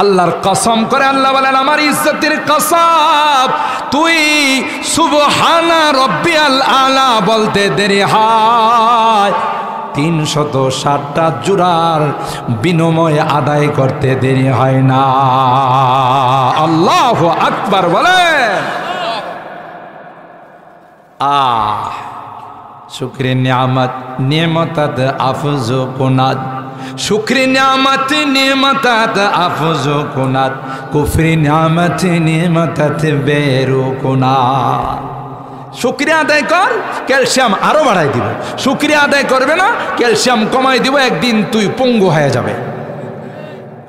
আল্লাহর কসম করে আল্লাহ বলেন, আমার ইজ্জতের কসম, তুই সুবহানা রব্বিয়াল আলা বলতে দেরি হয় 360টা জোড়ার বিনিময় আদায় করতে দেরি হয় না। আল্লাহু আকবার বলেন। শুকরে নিয়ামত নিয়ামতাত আফজু কুনাত, শুকরে নিয়ামত নিয়ামতাত আফজু কুনাত, কুফরি নিয়ামত নিয়ামতাত বেরু কুনাত। শুকরিয়া আদায় কর, ক্যালসিয়াম আরো বাড়াই দিব। শুকরিয়া আদায় করবে না, ক্যালসিয়াম কমাই দিব, একদিন তুই পঙ্গু হয়ে যাবে।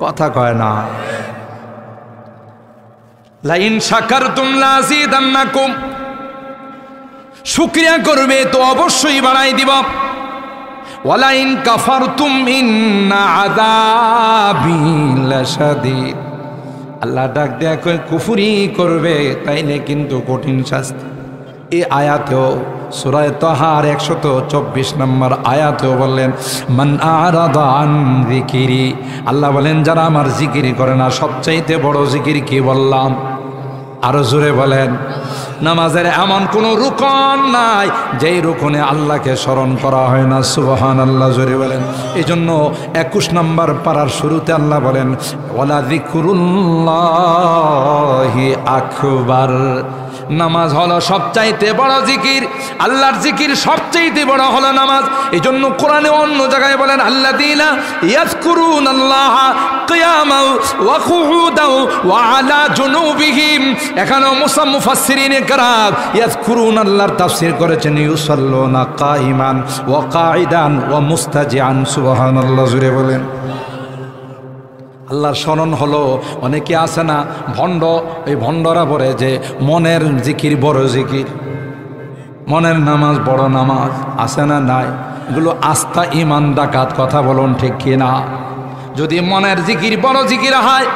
কথা কয় না। লাইন শাকারতুম লাযিদান্নাকুম, শুকরিয়া করবে তো অবশ্যই বাড়াই দিব। ওয়ালাইন কাফারতুম ইন্না আযাবি লাশাদীদ, আল্লাহ ডাক দেয়া কই কুফরি করবে তাইলে কিন্তু কঠিন শাস্তি। এই আয়াতেও সূরা তাহার 124 নম্বর আয়াতেও বললেন, মান আরাদা আন যিকিরি, আল্লাহ বলেন যারা আমার জিকির করে না। সবচাইতে বড় জিকির কি বললাম? আরো জোরে বলেন। নামাজের এমন কোন রুকন নাই যেই রুকনে আল্লাহকে স্মরণ করা হয় না। সুবহানাল্লাহ, জোরে বলেন। এই জন্য 21 নম্বর পারার শুরুতে আল্লাহ বলেন, ওয়ালা যিকরুল্লাহি আকবার, নামাজ হলো সবচাইতে বড় জিকির। আল্লাহর জিকির সবচাইতে বড় হলো নামাজ। এই জন্য কোরআনে অন্য জায়গায় বলেন, আল্লাযীনা ইয়াযকুরুনাল্লাহা কিয়ামান ওয়া কুউদান ওয়া আলা জুনুবিহিম। এখানে মুফাসসিরিনে কেরাম ইয়াযকুরুনাল্লাহর তাফসীর করেছেন ইউসাল্লুনা কাইমান ওয়া কাঈদান ওয়া মুস্তাজিআন। সুবহানাল্লাহ, জুড়ে বলেন। আল্লাহর স্মরণ হলো, অনেকে আছে না ভণ্ড, এই ভণ্ডরা বলে যে মনের জিকির বড় জিকির, মনের নামাজ বড় নামাজ। আছে না নাই? এগুলো আস্থা ইমান ডাকাত। কথা বলুন ঠিক কিনা? যদি মনের জিকির বড় জিকির হয়,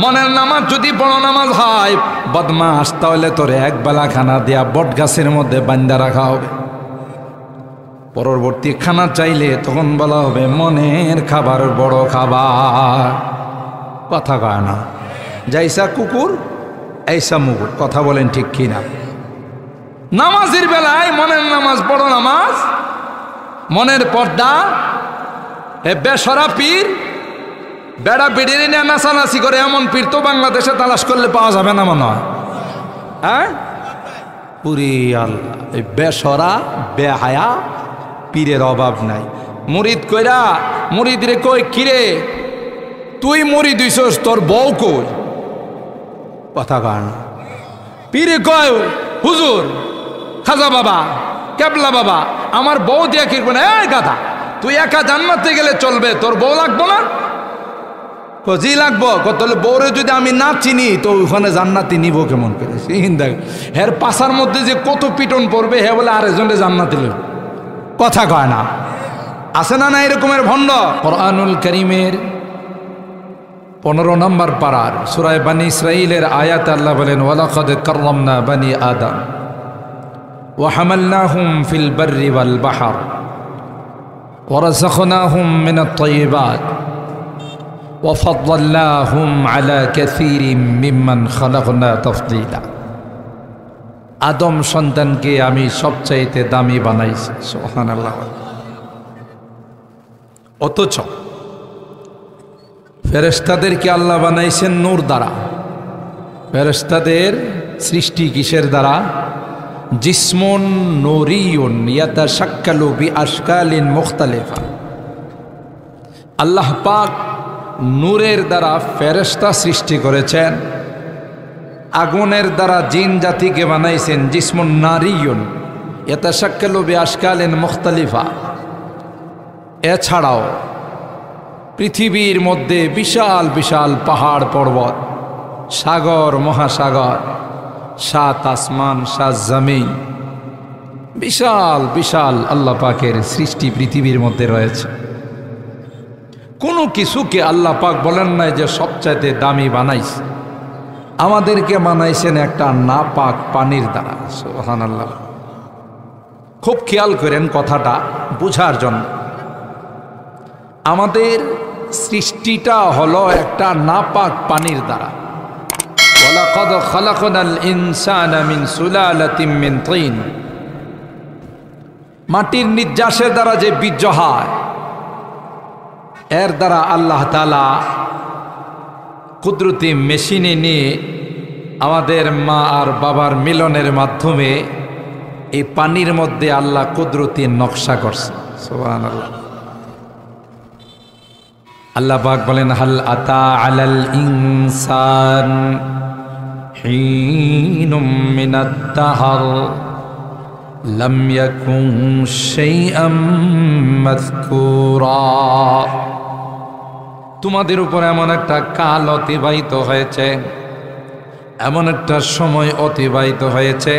মনের নামাজ যদি বড় নামাজ হয়, বদমাস, তাহলে তোর একবেলা খানা দেয়া বট গাছের মধ্যে বান্ধা রাখা হবে। পরবর্তী খানা চাইলে তখন বলা হবে মনের খাবার বড় খাবার। কথা কয় না? যাইসা কুকুর এইসা মুকুর। কথা বলেন ঠিক কিনা? নামাজের বেলায় মনের নামাজ বড় নামাজ, মনের পর্দা। বেসরা পীর বেড়া বেড়িয়ে নিয়ে নাচানাচি করে এমন পীর তো বাংলাদেশে তালাশ করলে পাওয়া যাবে না মনে হয়। হ্যাঁ, পুরি আল্লাহ, এই বেসরা বেহায়া পীরের অভাব নাই। মুরিদ কইরা মুরিদ রে কই, কিরে তুই মুরিদ হইছস, তোর বউ কই? কথা কয় না। পীরে কয়, হুজুর খাজা বাবা কেবলা বাবা আমার বউ দিয়ে কি করবে না? এই গাধা, তুই একা জান্নাতে গেলে চলবে, তোর বউ লাগবো না? জি লাগবো। তাহলে বউরে যদি আমি না চিনি তো ওখানে জান্নাতি নিব কেমন করে? দেখ হের পাশার মধ্যে যে কত পিটন পড়বে, হে বলে আরেকজনে জান্নাতি লইব। কথা কয় না? আছে না না এরকমের ভণ্ড? কোরআনুল কারীমের 15 নম্বর পারার সূরা বনী ইসরাঈলের আয়াতে আল্লাহ বলেন, ওয়ালাকাদ কাররামনা বনী আদম ওয়া হামালনাহুম ফিল বাররি ওয়াল বাহর ওয়া রাযাকনাহুম মিনাত তাইয়্যিবাত ওয়া ফাদ্দালনাহুম আলা কাসীরিম মিম্মান খালাকনা তাফদীলা। আদম সন্তানকে আমি সবচাইতে দামি বানাইছি। সুবহানাল্লাহ। অথচ ফেরেশতাদেরকে আল্লাহ বানাইছেন নূর দ্বারা। ফেরেশতাদের সৃষ্টি কিসের দ্বারা? জিসমুন নূরিয়ুন ইয়াতাশাক্কালু বিআশকালিন মুখতালিফা। আল্লাহ পাক নূরের দ্বারা ফেরেশতা সৃষ্টি করেছেন, আগুনের দ্বারা জিন জাতিকে বানাইছেন জিসমুন নারিয়ুন ইয়াতাশাক্কালু বিআশকালিন মুখতালিফা। এছাড়াও পৃথিবীর মধ্যে বিশাল বিশাল পাহাড় পর্বত, সাগর মহাসাগর, 7 আসমান 7 জমিন, বিশাল বিশাল আল্লাহ পাকের সৃষ্টি পৃথিবীর মধ্যে রয়েছে। কোনো কিছুকে আল্লাহ পাক বলেন নাই যে সবচাইতে দামি বানাইছে। আমাদেরকে বানাইছেন একটা না পাক পানির দ্বারা। সুবহানাল্লাহ। খুব খেয়াল করেন কথাটা বুঝার জন্য। আমাদের সৃষ্টিটা হলো একটা নাপাক পানির দ্বারা। ওয়ালাকাদ খালাকনাল ইনসানা মিন সুলালাতিন মিন তিন, মাটির নির্যাসের দ্বারা যে বীর্য হয়, এর দ্বারা আল্লাহ তাআলা কুদরতি মেশিনে নিয়ে আমাদের মা আর বাবার মিলনের মাধ্যমে এই পানির মধ্যে আল্লাহ কুদরতি নকশা করছে। সুবহানাল্লাহ। আল্লাহ পাক বলেন, হাল আতা আলাল ইনসান হিনুম মিনাদ দাহর লাম ইয়াকুন শাইআম মাযকুরা। তোমাদের উপর এমন একটা কাল অতিবাহিত হয়েছে, এমন একটা সময় অতিবাহিত হয়েছে,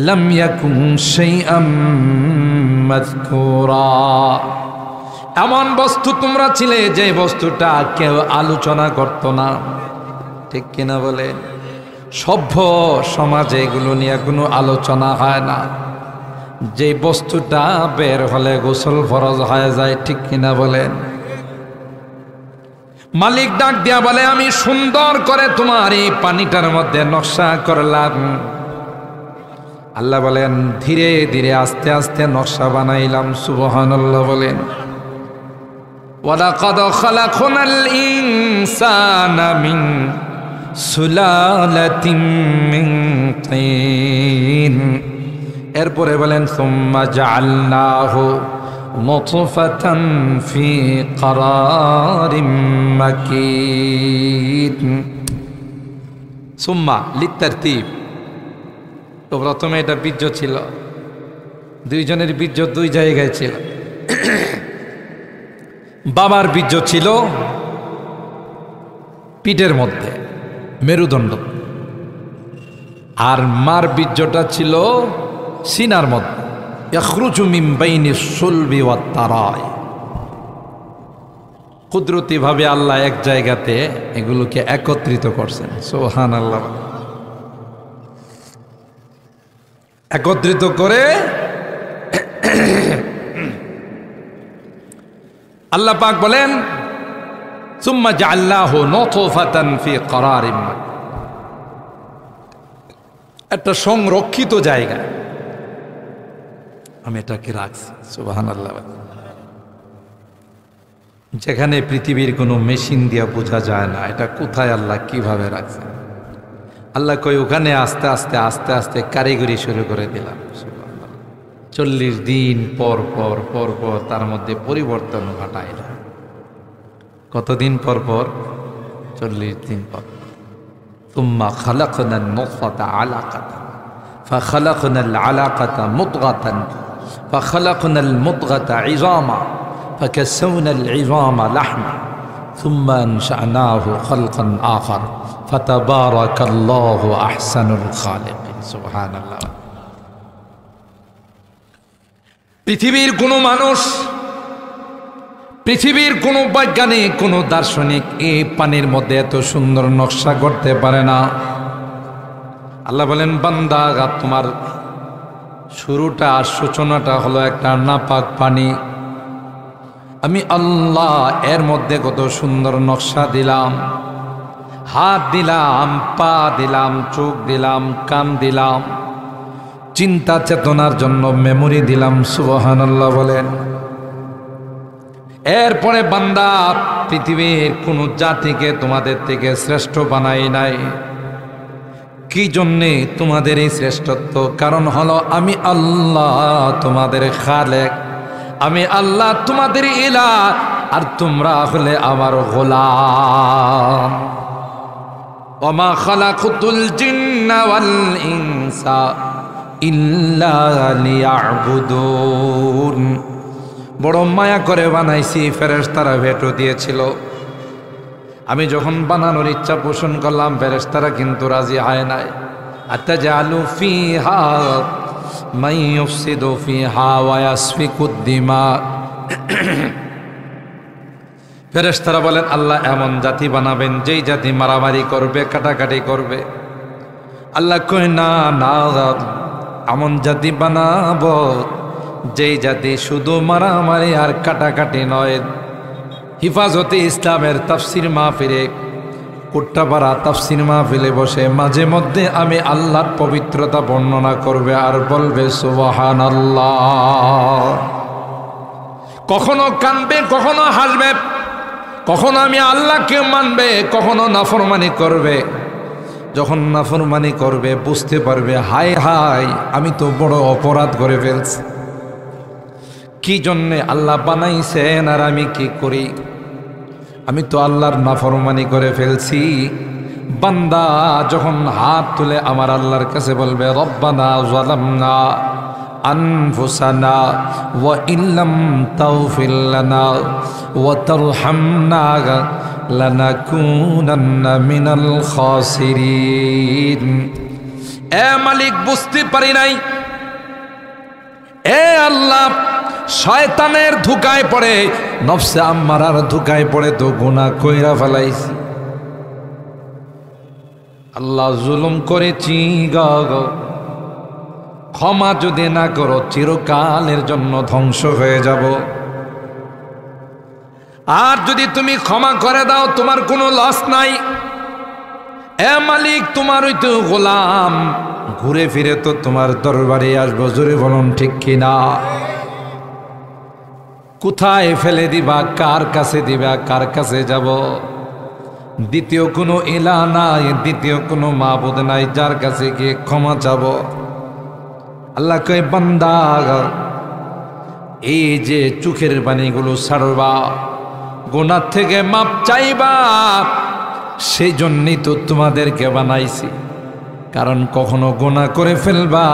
লাম ইয়াকুন শাইআম মাযকুরা, এমন বস্তু তোমরা ছিলে যে বস্তুটা কেউ আলোচনা করত না। ঠিক কিনা বলে? সভ্য সমাজে এগুলো নিয়ে কোনো আলোচনা হয় না। যে বস্তুটা বের হলে গোসল ফরজ হয়ে যায়। ঠিক কিনা বলেন? মালিক ডাক দিয়া বলে, আমি সুন্দর করে তোমার এই পানিটার মধ্যে নকশা করলাম। আল্লাহ বলেন, ধীরে ধীরে আস্তে আস্তে নকশা বানাইলাম। সুবহানাল্লাহ বলেন। ওয়ালাকাদ খালাকনাল ইনসানা মিন সুলালাতিন মিন তিন, এরপরে বলেন সুম্মা জাআলনাহু নুতফাতান ফি ক্বারারিম মাকিন। সুম্মা লিতারতিব, তো প্রথমে এটা বীর্য ছিল, দুইজনের বীর্য দুই জায়গায় ছিল। বাবার বীর্য ছিল পিঠের মধ্যে, মেরুদণ্ড, আর মার বীর্যটা ছিল সিনার মধ্যে। ইয়াখরুজু মিন বাইনি সুলবি ওয়াত তারাই। কুদরতিভাবে আল্লাহ এক জায়গাতে এগুলোকে একত্রিত করছেন। সুবহানাল্লাহ। একত্রিত করে আল্লাহ পাক বলেন, সুম্মা জাআলনাহু নুতফাতান ফি ক্বারারিম মাকিন, একটা সংরক্ষিত জায়গা আমি এটাকে রাখছি। সুবহানাল্লাহ। যেখানে পৃথিবীর কোনো মেশিন দিয়ে বোঝা যায় না এটা কোথায় আল্লাহ কিভাবে রাখছেন। আল্লাহ কই, ওখানে আস্তে আস্তে আস্তে আস্তে কারিগরি শুরু করে দিলাম। 40 দিন পর পর পর পর তার মধ্যে পরিবর্তন ঘটাইলাম। কতদিন পর পর? 40 দিন পর। তুম্মা খালাকনান নুতফাতা আলাকাতান ফাখালাকনাল আলাকাতা মুদগাতান ফাখালাকনাল মুদগাতা ইযামা ফাকাসাওনাল ইযামা লাহমা সুম্মা আনশানাহু খালকান আখার ফাতাবারাকাল্লাহু আহসানুল খালিকিন। সুবহানাল্লাহ। পৃথিবীর কোনো মানুষ, পৃথিবীর কোনো বৈজ্ঞানিক, কোনো দার্শনিক এই পানির মধ্যে এত সুন্দর নকশা করতে পারে না। আল্লাহ বলেন, বান্দা, তোমার শুরুটা, সূচনাটা হলো একটা নাপাক পানি। আমি আল্লাহ এর মধ্যে কত সুন্দর নকশা দিলাম, হাত দিলাম, পা দিলাম, চোখ দিলাম, কান দিলাম, চিন্তা চেতনার জন্য মেমোরি দিলাম। সুবহানাল্লাহ বলেন। এরপরে বান্দা, পৃথিবীর কোন জাতিকে তোমাদের থেকে শ্রেষ্ঠ বানাই নাই। কি জন্যে তোমাদের এই শ্রেষ্ঠত্ব? কারণ হলো আমি আল্লাহ তোমাদের খালেক, আমি আল্লাহ তোমাদের ইলাহ, আর তোমরা হলে আমার গোলাম। ওমা খালাকতুল জিন্না ওয়াল ইনসা ইল্লা লিয়াবুদুন। বড় মায়া করে বানাইছি, ফেরেশতারা ভেটো দিয়েছিল। আমি যখন বানানোর ইচ্ছা পোষণ করলাম, ফেরেশতারা কিন্তু রাজি হয় নাই। আতাজালু ফিহা মান ইউফসিদু ফিহা ওয়া ইয়াসফিকুদ দিমা। ফেরেশতারা বলেন, আল্লাহ এমন জাতি বানাবেন যেই জাতি মারামারি করবে, কাটাকাটি করবে। আল্লাহ কয়, না না, এমন জাতি বানাবো যেই জাতি শুধু মারামারি আর কাটাকাটি নয়, হিফাজতে ইসলামের তাফসির মাহফিলে, কুট্টাপাড়া তাফসির মাহফিলে বসে মাঝে মধ্যে আমি আল্লাহর পবিত্রতা বর্ণনা করবে আর বলবে সুবহানাল্লাহ। কখনো কাঁদবে, কখনো হাসবে, কখনো আমি আল্লাহকে মানবে, কখনো নাফরমানি করবে। যখন নাফরমানি করবে বুঝতে পারবে হায় হায় আমি তো বড় অপরাধ করে ফেলছি, কি জন্যে আল্লাহ বানাইছেন আর আমি কি করি, আমি তো আল্লাহর নাফরমানি করে ফেলছি। বান্দা যখন হাত তুলে আমার আল্লাহর কাছে বলবে রব্বানা যালামনা আনফুসানা ওয়া ইল্লাম তাগফির লানা ওয়া তারহামনা লানাকুনান্না মিনাল খাসিরিন। এ মালিক বুঝতে পারি নাই, এ আল্লাহ শয়তানের ধোঁকায় পড়ে, নফসে আম্মারার ধোঁকায় পড়ে তো গুনাহ কইরা ফেলাইছি। আল্লাহ জুলুম করেছি গো, ক্ষমা যদি না করো চিরকালের জন্য ধ্বংস হয়ে যাব। আর যদি তুমি ক্ষমা করে দাও তোমার কোনো লস নাই। এ মালিক তোমারই তো গোলাম, ঘুরে ফিরে তো তোমার দরবারে আসবো, জোরে বলুন ঠিক কিনা। কোথায় ফেলে দিবা, কার কাছে দিবা, কার কাছে যাব? দ্বিতীয় কোনো ইলাহ নাই, দ্বিতীয় কোনো মাবুদ নাই যার কাছে গিয়ে ক্ষমা চাব। আল্লাহ কয় বান্দা এই যে চোখের বাণীগুলো ছাড়বা, গুনাহ থেকে মাপ চাইবা, সেই জন্যই তো তোমাদেরকে বানাইছি। কারণ কখনো গুনাহ করে ফেলবা,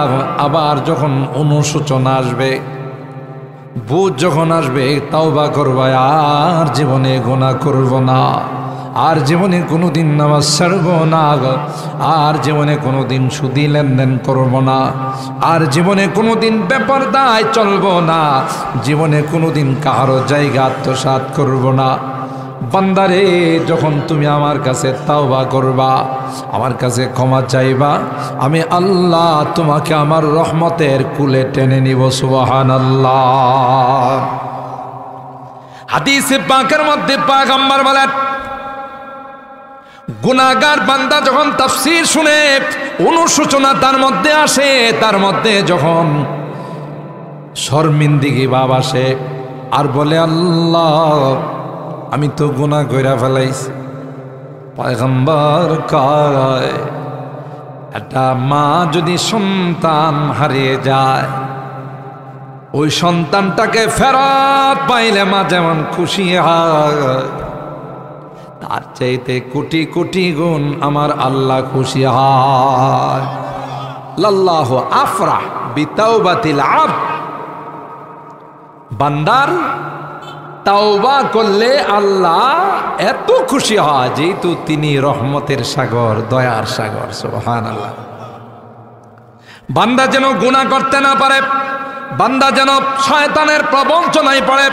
আবার যখন অনুশোচনা আসবে, বুঝ যখন আসবে, তাওবা করবা, আর জীবনে গুনাহ করব না, আর জীবনে কোনোদিন নামাজ ছাড়ব না, আর জীবনে কোনোদিন সুদি লেনদেন করব না, আর জীবনে কোনোদিন বেপরদায় চলব না, জীবনে কোনোদিন কারো জায়গা আত্মসাৎ করব না। বান্দারে যখন তুমি আমার কাছে তাওবা করবা, আমার কাছে ক্ষমা চাইবা, আমি আল্লাহ তোমাকে আমার রহমতের কুলে টেনে নিব। সুবহানাল্লাহ। হাদিসে পাকের মধ্যে পয়গম্বর বলেন, গুনাহগার বান্দা যখন তাফসীর শুনে অনুশোচনা তার মধ্যে আসে, তার মধ্যে যখন শর্মিন্দিগি ভাব আসে, আর বলে আল্লাহ আমি তো গুনাহ কইরা ফেলাইছি। পয়গম্বর কয় একটা মা যদি সন্তান হারিয়ে যায়, ওই সন্তানটাকে ফেরত পাইলে মা যেমন খুশি হয়, তার চাইতে কোটি কোটি গুণ আমার আল্লাহ খুশি হয়। লাল্লাহু আফরাহ বিতাওবাতিল আবদ। বান্দার তাওবা করলে আল্লাহ এত খুশি হয়, যেহেতু তিনি রহমতের সাগর, দয়ার সাগর। সুবহানাল্লাহ। বান্দা যেন গুনাহ করতে না পারে, বান্দা যেন শয়তানের প্রবঞ্চনায় পড়ে,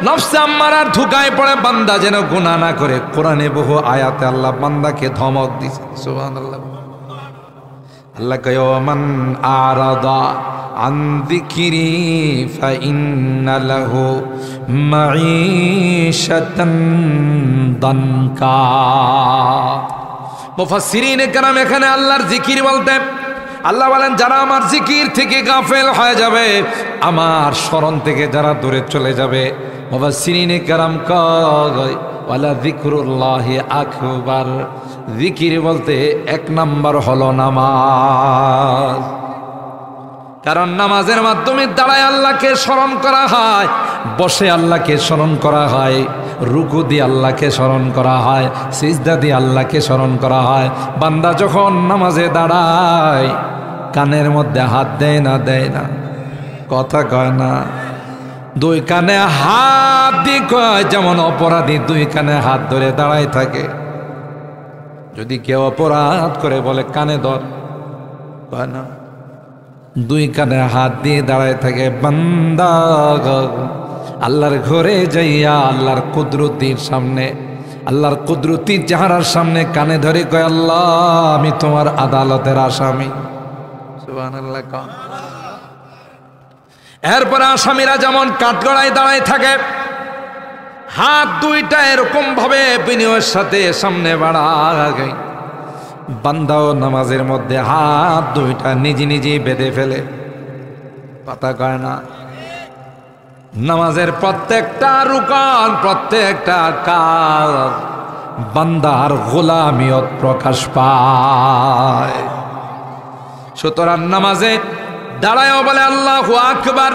নফসে আম্মারার ধোঁকায় পড়ে, বান্দা যেন গুনাহ না করে। কোরআনে বহু আয়াতে আল্লাহ বান্দাকে ধমক দিয়েছে। সুবহানাল্লাহ। আল্লাহ কয় মান আরাদা আন যিকরি ফাইন্না লাহু মাঈশাতান দানকা। মুফাসসিরিনে কেরাম এখানে আল্লাহর জিকির বলতে আল্লাহ বলেন যারা আমার জিকির থেকে গাফেল হয়ে যাবে, আমার স্মরণ থেকে যারা দূরে চলে যাবে, মুফাসসিরিনে কেরাম কয় ওয়ালা যিকরুল্লাহি আকবার। জিকির বলতে এক নাম্বার হলো নামাজ। কারণ নামাজের মাধ্যমে দাঁড়ায় আল্লাহকে স্মরণ করা হয়, বসে আল্লাহকে স্মরণ করা হয়, রুকু দিয়ে আল্লাহকে স্মরণ করা হয়, সিজদা দিয়ে আল্লাহকে স্মরণ করা হয়। বান্দা যখন নামাজে দাঁড়ায় কানের মধ্যে হাত দেয় না, দেয় না, কথা কয় না, দুই কানে হাত দিয়ে কয়, যেমন অপরাধী দুই কানে হাত ধরে দাঁড়ায় থাকে। যদি কেউ অপরাধ করে বলে কানে ধর, কয় না, দুই কানে হাত দিয়ে দাঁড়ায় থাকে। বান্দা আল্লাহর ঘরে যাইয়া আল্লাহর কুদরতির সামনে, আল্লাহর কুদরতির চেহারার সামনে কানে ধরে কয় আল্লাহ আমি তোমার আদালতের আসামি। সুবহানাল্লাহ। এরপরে আসামিরা যেমন কাঠগড়ায় দাঁড়ায় থাকে, হাত দুইটা এরকম ভাবে বিনয়ের সাথে সামনে বাড়ায়, বান্দাও নামাজের মধ্যে হাত দুইটা নিজে নিজেই বেঁধে ফেলে, কথা কয় না। নামাজের প্রত্যেকটা রুকন, প্রত্যেকটা কাজ বান্দার গোলামিয়ত প্রকাশ পায়। সুতরাং নামাজে দাঁড়ায়ও বলে আল্লাহু আকবার,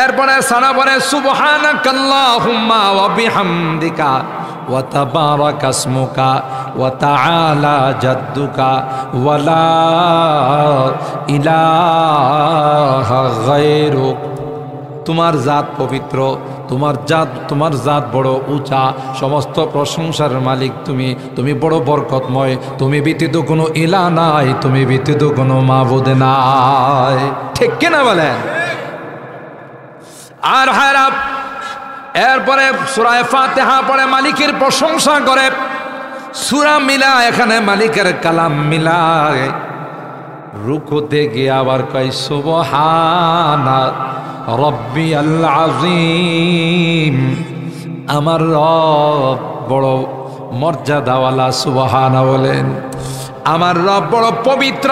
এরপরে সানা পরে সুবহানাকাল্লাহুম্মা ওয়া বিহামদিকা ওয়া তাবারাকা ইসমুকা ওয়া তাআলা জাদ্দুকা ওয়া লা ইলাহা গায়রুক। তোমার জাত পবিত্র, তোমার জাত বড় উঁচা, সমস্ত প্রশংসার মালিক তুমি, তুমি বড় বরকতময়, তুমি ব্যতীত কোনো ইলাহ নাই, তুমি ব্যতীত কোনো মাবুদ নাই। ঠিক কিনা বলেন? আর হারাপ এরপরে সূরা ফাতিহা পড়ে মালিকের প্রশংসা করে, সূরা মিলা এখানে মালিকের কালাম মিলায়, রুকুতে গিয়ে আবার কয় সুবহানা রব্বিয়াল আযীম, আমার রব বড় মর্যাদাওয়ালা, সুবহানা বলেন, আমার রব বড় পবিত্র।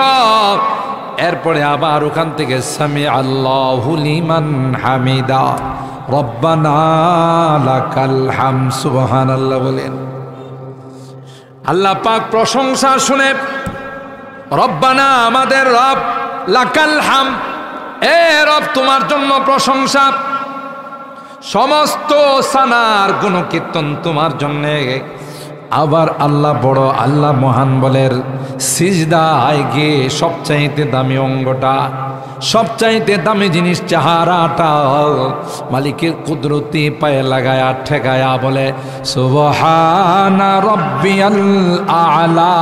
এরপরে আবার ওখান থেকে সামি আল্লাহু লিমান হামিদা রব্বানা লাকাল হামদ, সুবহানাল্লাহ বলেন। আল্লাহ পাক প্রশংসা শুনে রব্বানা আমাদের রব, লাকাল হামদ এ রব তোমার জন্য প্রশংসা, সমস্ত সানার গুণকীর্তন তোমার জন্য। আবার আল্লাহ বড়, আল্লাহ মহান বলের সিজদায় গিয়ে সবচাইতে দামি অঙ্গটা, সবচাইতে দামি জিনিস চেহারাটা মালিকের কুদরতি পায়ে লাগায়া ঠেকায়া বলে সুবহানা রব্বিয়াল আ'লা,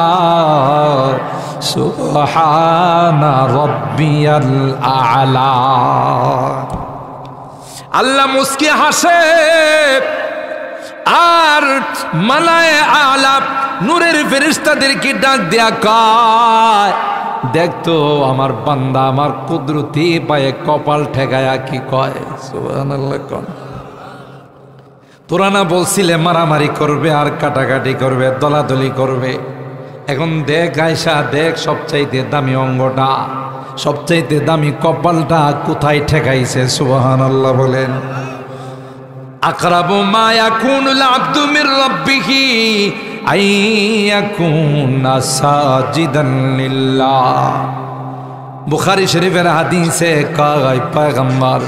সুবহানা রব্বিয়াল আ'লা। আল্লাহ মুস্কি হাসে, আর মালায়ে আ'লা নূরের ফেরেশতাদেরকে ডাক দেয়া কয়, দেখতো আমার বান্দা আমার কুদরতি পায়ে কপাল ঠেকায়া কি কয়, সুবহানাল্লাহ। কোন তোরা না বলছিলে মারামারি করবে আর কাটাকাটি করবে, দলাদলি করবে, এখন দেখ আয়সা, দেখ সবচাইতে দামি অঙ্গটা, সবচাইতে দামি কপালটা কোথায় ঠেকাইছে, সুবহানাল্লাহ বলেন। আকরাবু মা ইয়াকুনুল আবদু মির রাব্বিহি আইয়াকুনা সাজিদান লিল্লাহ। বুখারী শরীফের হাদিসে কয় পয়গম্বর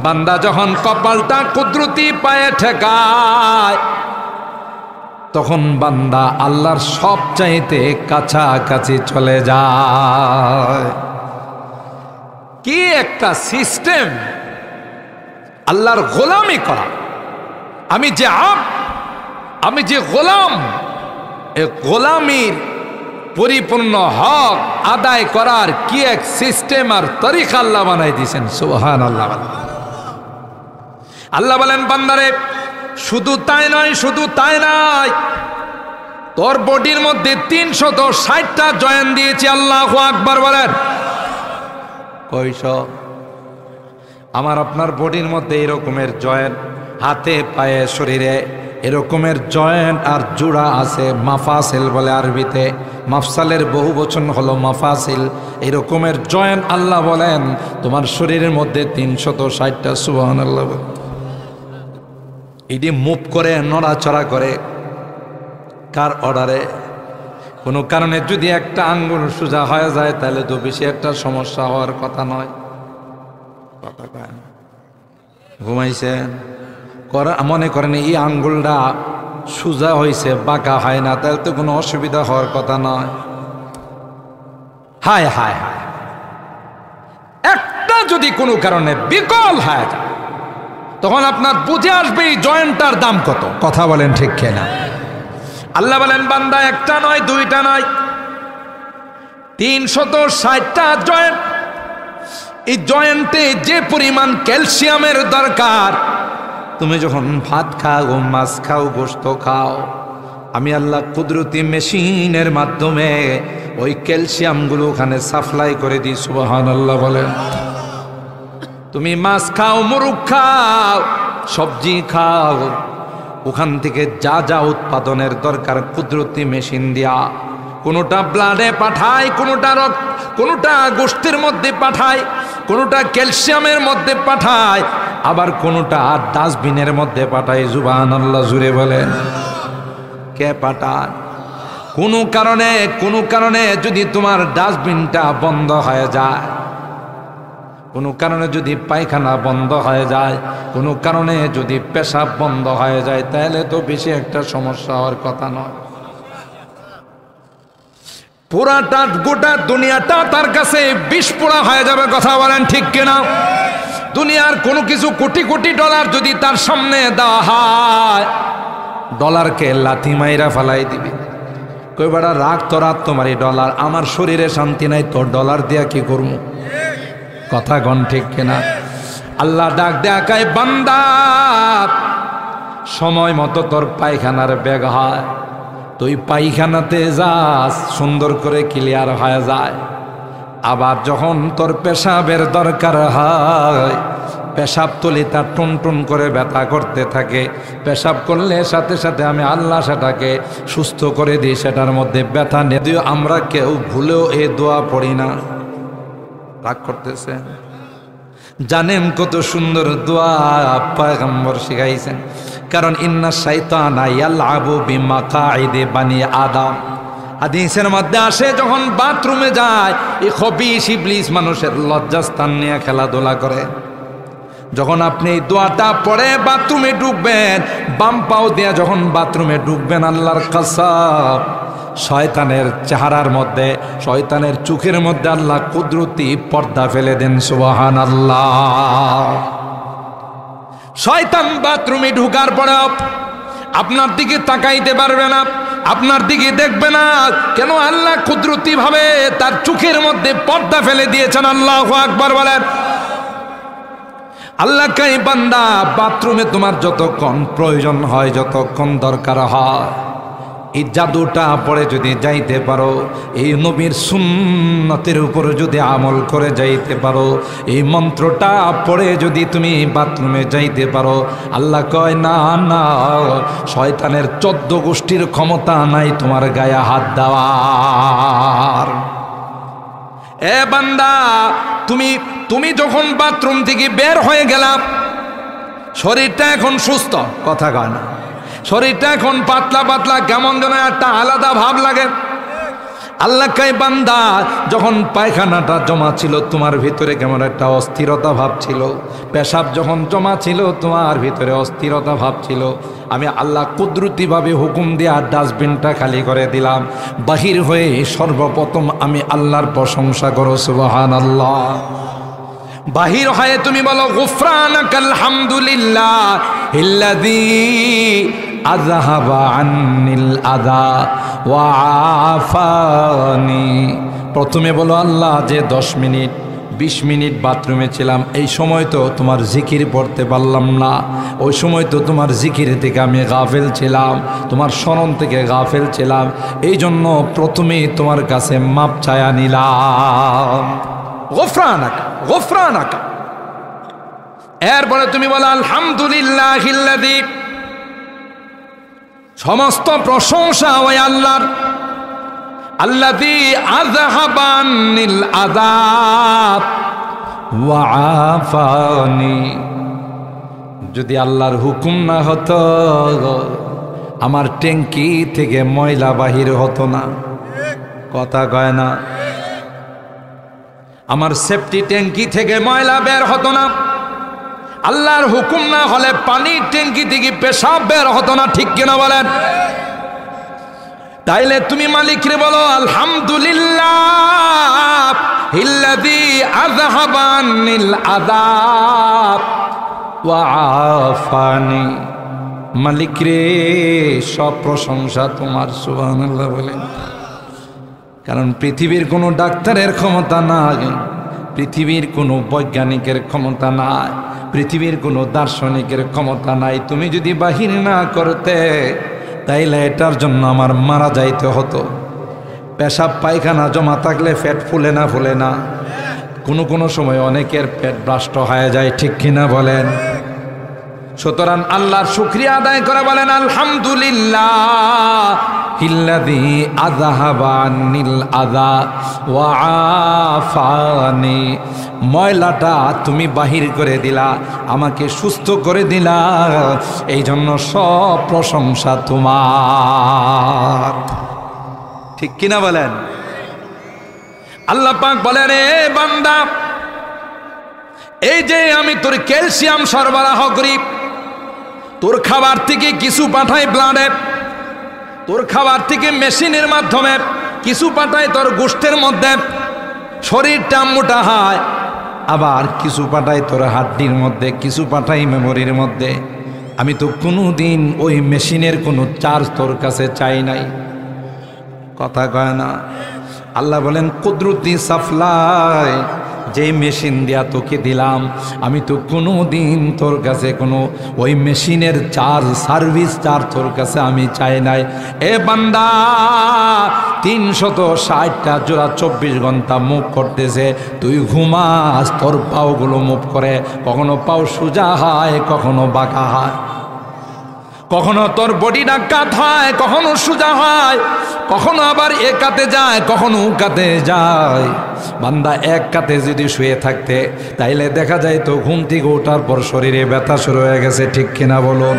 বান্দা যখন কপালটা কুদরতি পায়ে ঠেকায়, তখন বান্দা আল্লাহর সবচাইতে কাছাকাছি চলে যায়। কি একটা সিস্টেম আল্লাহর গোলামি করা। আমি যে গোলাম, এ গোলামির পরিপূর্ণ হক আদায় করার কি এক সিস্টেম আর তরিকা আল্লাহ বানাই দিয়েছেন, সুবহানাল্লাহ। আল্লাহ বলেন বান্দারে শুধু তাই নয়, শুধু তাই নয়, তোর বডির মধ্যে 360টা জয়েন্ট দিয়েছি, আল্লাহু আকবার বলেন। কয়শ? আমার আপনার বডির মধ্যে এরকমের জয়েন্ট, হাতে পায়ে শরীরে এরকমের জয়েন্ট আর জোড়া আছে, মাফাসিল বলে আরবিতে, মাফসালের বহু বচন হলো মাফাসিল। এরকমের জয়েন্ট আল্লাহ বলেন তোমার শরীরের মধ্যে 360টা, সুবহানাল্লাহ। এটি মুভ করে, নড়াচড়া করে, কার অর্ডারে? কোনো কারণে যদি একটা আঙ্গুল সোজা হয়ে যায় তাহলে তো বেশি একটা সমস্যা হওয়ার কথা নয়, কথা কয় না। ঘুমাইছেন, মনে করেন এই আঙ্গুলটা সোজা হয়েছে, বাঁকা হয় না, তাহলে তো কোনো অসুবিধা হওয়ার কথা নয়। হায় হায় হায়, একটা যদি কোনো কারণে বিকল হয়ে যায় তখন আপনার বুঝে আসবে এই জয়েন্টটার দাম কত, কথা বলেন ঠিক কিনা? আল্লাহ বলেন বান্দা একটা নয়, দুইটা নয়, 360টা জয়েন্ট। এই জয়েন্টে যে পরিমাণ ক্যালসিয়ামের দরকার, তুমি যখন ভাত খাও, মাছ খাও, গোশত খাও, আমি আল্লাহ কুদরতি মেশিনের মাধ্যমে ওই ক্যালসিয়ামগুলো ওখানে সাপ্লাই করে দিই, সুবহানাল্লাহ বলেন। তুমি মাছ খাও, মুরগ খাও, সবজি খাও, ওখান থেকে যা যা উৎপাদনের দরকার কুদরতি মেশিন দিয়া, কোনোটা ব্লাডে পাঠায়, কোনোটা গোশতের মধ্যে পাঠায়, কোনোটা ক্যালসিয়ামের মধ্যে পাঠায়, আবার কোনোটা ডাস্টবিনের মধ্যে পাঠায়। সুবহানাল্লাহ, জুড়ে বলেন। কে পাঠায়? কোনো কারণে যদি তোমার ডাস্টবিনটা বন্ধ হয়ে যায়, কোনো কারণে যদি পায়খানা বন্ধ হয়ে যায়, কোনো কারণে যদি পেশাব বন্ধ হয়ে যায়, তাহলে তো বেশি একটা সমস্যা হওয়ার কথা নয়। পুরাটা গোটা দুনিয়াটা তার কাছে বিষ পোড়া হয়ে যাবে। কথা বলেন ঠিক কিনা? দুনিয়ার কোনো কিছু কোটি কোটি ডলার যদি তার সামনে দেওয়া হয়, ডলারকে লাথি মাইরা ফালাই দিবি। কই বেড়া রাগ তো রাগ, তোমারই ডলার, আমার শরীরে শান্তি নাই, তোর ডলার দিয়া কি করবো? কথা গণ ঠিক কিনা? আল্লাহ ডাক দেখায়, বান্দা সময় মতো তোর পায়খানার বেগ হয়, তুই পায়খানাতে যাস, সুন্দর করে ক্লিয়ার হয়ে যায়। আবার যখন তোর পেশাবের দরকার হয়, পেশাব তলিটা টুন টুন করে ব্যথা করতে থাকে, পেশাব করলে সাথে সাথে আমি আল্লাহ সেটাকে সুস্থ করে দিই, সেটার মধ্যে ব্যথা নেই। আমরা কেউ ভুলেও এই দোয়া পড়ি না। রাগ করতেছে? জানেন কত সুন্দর দোয়া পয়গম্বর শিখাইছেন। কারণ ইন্না শাইতানা ইয়ালআবু বিমাকাইদি বানি আদম, হাদিসের মধ্যে আসে যখন বাথরুমে যায়, এই খবিশ ইবলিস মানুষের লজ্জাস্থান নিয়ে খেলাধুলা করে। যখন আপনি এই দোয়াটা পড়ে বাথরুমে ঢুকবেন, বাম পাও দিয়ে যখন বাথরুমে ঢুকবেন, আল্লাহর কসম, শয়তানের চেহারার মধ্যে, শয়তানের চোখের মধ্যে আল্লাহ কুদরতি পর্দা ফেলে দেন। সুবহানাল্লাহ। শয়তান বাথরুমে ঢুকার পরে আপনার দিকে তাকাইতে পারবে না, আপনার দিকে দেখবে না। কেন? আল্লাহ কুদরতি ভাবে তার চোখের মধ্যে পর্দা ফেলে দিয়েছেন। আল্লাহু আকবার বলেন। আল্লাহ কই, বান্দা বাথরুমে তোমার যতক্ষণ প্রয়োজন হয়, যতক্ষণ দরকার হয়, এই জাদুটা পড়ে যদি যাইতে পারো, এই নবীর সুন্নতের উপরে যদি আমল করে যাইতে পারো, এই মন্ত্রটা পড়ে যদি তুমি বাথরুমে যাইতে পারো, আল্লাহ কয় না না, শয়তানের 14 গোষ্ঠীর ক্ষমতা নাই তোমার গায়ে হাত দেওয়ার। এ বান্দা, তুমি যখন বাথরুম থেকে বের হয়ে গেলাম, শরীরটা এখন সুস্থ, কথা কয় না, শরীরটা এখন পাতলা পাতলা, কেমন যেন একটা আলাদা ভাব লাগে। আল্লাহ কয়, বান্দা যখন পায়খানাটা জমা ছিল তোমার ভিতরে কেমন একটা অস্থিরতা ভাব ছিল, পেশাব যখন জমা ছিল তোমার ভিতরে অস্থিরতা ভাব ছিল, আমি আল্লাহ কুদরতিভাবে হুকুম দিয়ে ডাস্টবিনটা খালি করে দিলাম। বাহির হয়ে সর্বপ্রথম আমি আল্লাহর প্রশংসা করো। সুবহানাল্লাহ। বাহির হয়ে তুমি বলো, গুফরানাকাল হামদুলিল্লাহ ইল্লাযী আযহাবা আন্নিল আযা ওয়া আফানি। প্রথমে বলো, আল্লাহ যে 10 মিনিট 20 মিনিট বাথরুমে ছিলাম, এই সময় তো তোমার জিকির পড়তে পারলাম না, ওই সময় তো তোমার জিকির থেকে আমি গাফেল ছিলাম, তোমার স্মরণ থেকে গাফেল ছিলাম, এই জন্য প্রথমেই তোমার কাছে মাপ চায়া নিলাম। গুফরানাকা গুফরানাকা। এরপরে তুমি বলো, আলহামদুলিল্লাহিল্লাযী, সমস্ত প্রশংসা ওই আল্লাহর, আল্লাযী আযহাবা আন্নিল আযাব ওয়া আফানি। যদি আল্লাহর হুকুম না হতো, আমার ট্যাঙ্কি থেকে ময়লা বাহির হতো না, কথা কয় না, আমার সেফটি ট্যাঙ্কি থেকে ময়লা বের হতো না। আল্লাহর হুকুম না হলে পানির ট্যাঙ্কি থেকে পেশাব বের হতো না, ঠিক কিনা বলেন? তাইলে তুমি মালিকরে বলো, আলহামদুলিল্লাহ ইল্লাযী আযহাবা আন্নিল আযাব ওয়া আফানি। মালিকরে সব প্রশংসা তোমার। সুবহানাল্লাহ বলেন। কারণ পৃথিবীর কোনো ডাক্তারের ক্ষমতা নাই, পৃথিবীর কোনো বৈজ্ঞানিকের ক্ষমতা নাই, পৃথিবীর কোনো দার্শনিকের ক্ষমতা নাই। তুমি যদি বাহির না করতে, তাইলে এটার জন্য আমার মারা যাইতে হতো। পেশাব পায়খানা জমা থাকলে পেট ফুলে না ফুলে না? কোনো সময় অনেকের পেট ব্রাষ্ট হয়ে যায়, ঠিক কিনা বলেন? সুতরাং আল্লাহর শুকরিয়া আদায় করে বলেন আলহামদুলিল্লাহ ইল্লাযী আযহাবা আন্নিল আযা ওয়া আফানি। ময়লাটা তুমি বাহির করে দিলা, আমাকে সুস্থ করে দিলা, এই জন্য সব প্রশংসা তোমার। ঠিক কিনা বলেন? আল্লাহ পাক বলেন এ বান্দা, এই যে আমি তোর ক্যালসিয়াম সরবরাহ করি, তোর খাবার থেকে কিছু পাঠাই ব্লাডে, তোর খাবার থেকে মেশিনের মাধ্যমে কিছু পাঠাই তোর গোষ্ঠের মধ্যে, শরীরটা মোটা হয়, আবার কিছু পাঠাই তোর হাড্ডির মধ্যে, কিছু পাঠাই মেমোরির মধ্যে। আমি তো কোনো দিন ওই মেশিনের কোনো চার্জ তোর কাছে চাই নাই। কথা কয় না? আল্লাহ বলেন কুদরতি সাপ্লাই, যে মেশিন দিয়া তোকে দিলাম, আমি তো কোনো দিন তোর কাছে কোনো ওই মেশিনের চার্জ, সার্ভিস চার্জ তোর কাছে আমি চাই নাই। এ বান্দা, 360টা জোড়া 24 ঘন্টা মুভ করতেছে, তুই ঘুমাস, তোর পাওগুলো মুভ করে, কখনো পাও সোজা হয়, কখনো বাঁকা হয়, কখনো তোর বডিটা কাত হয়, কখনো সোজা হয়, কখনো আবার এক কাতে যায়, কখনো ও কাতে যায়। বান্দা এক কাতে যদি শুয়ে থাকতে, তাইলে দেখা যায় তো ঘুম থেকে ওঠার পর শরীরে ব্যথা শুরু হয়ে গেছে। ঠিক কিনা বলুন?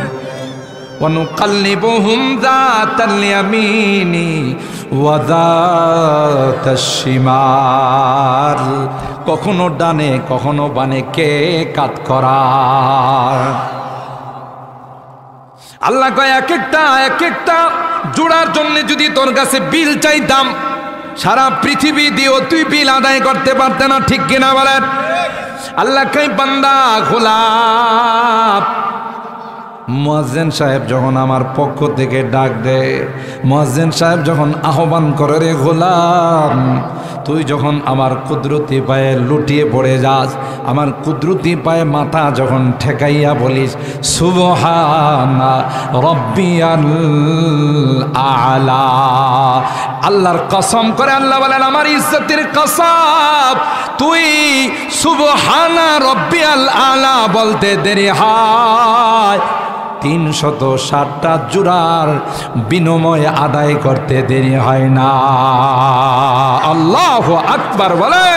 ওয়ানুকাল্লিবুহুম যাতাল ইয়ামিনি ওয়া যাতাশ শিমাল, কখনো ডানে কখনো বানে কে কাত করা। আল্লাহ কয় এক একটা জোড়ার জন্য যদি তোর কাছে বিল চাইতাম, সারা পৃথিবী দিয়েও তুই বিল আদায় করতে পারতে না। ঠিক কিনা বলেন? আল্লাহ কয় বান্দা গোলাপ, মুয়াজ্জিন সাহেব যখন আমার পক্ষ থেকে ডাক দেয়, মুয়াজ্জিন সাহেব যখন আহ্বান করে, রে গোলাম, তুই যখন আমার কুদরতি পায়ে লুটিয়ে পড়ে যাস, আমার কুদরতি পায়ে মাথা যখন ঠেকাইয়া বলিস সুবহানা রব্বিয়াল আলা, আল্লাহর কসম করে আল্লাহ বলেন আমার ইজ্জতের কসম, তুই সুবহানা রব্বিয়াল আলা বলতে দেরি হয়, 360টা জোড়ার বিনিময় আদায় করতে দেরি হয় না। আল্লাহু আকবার বলে।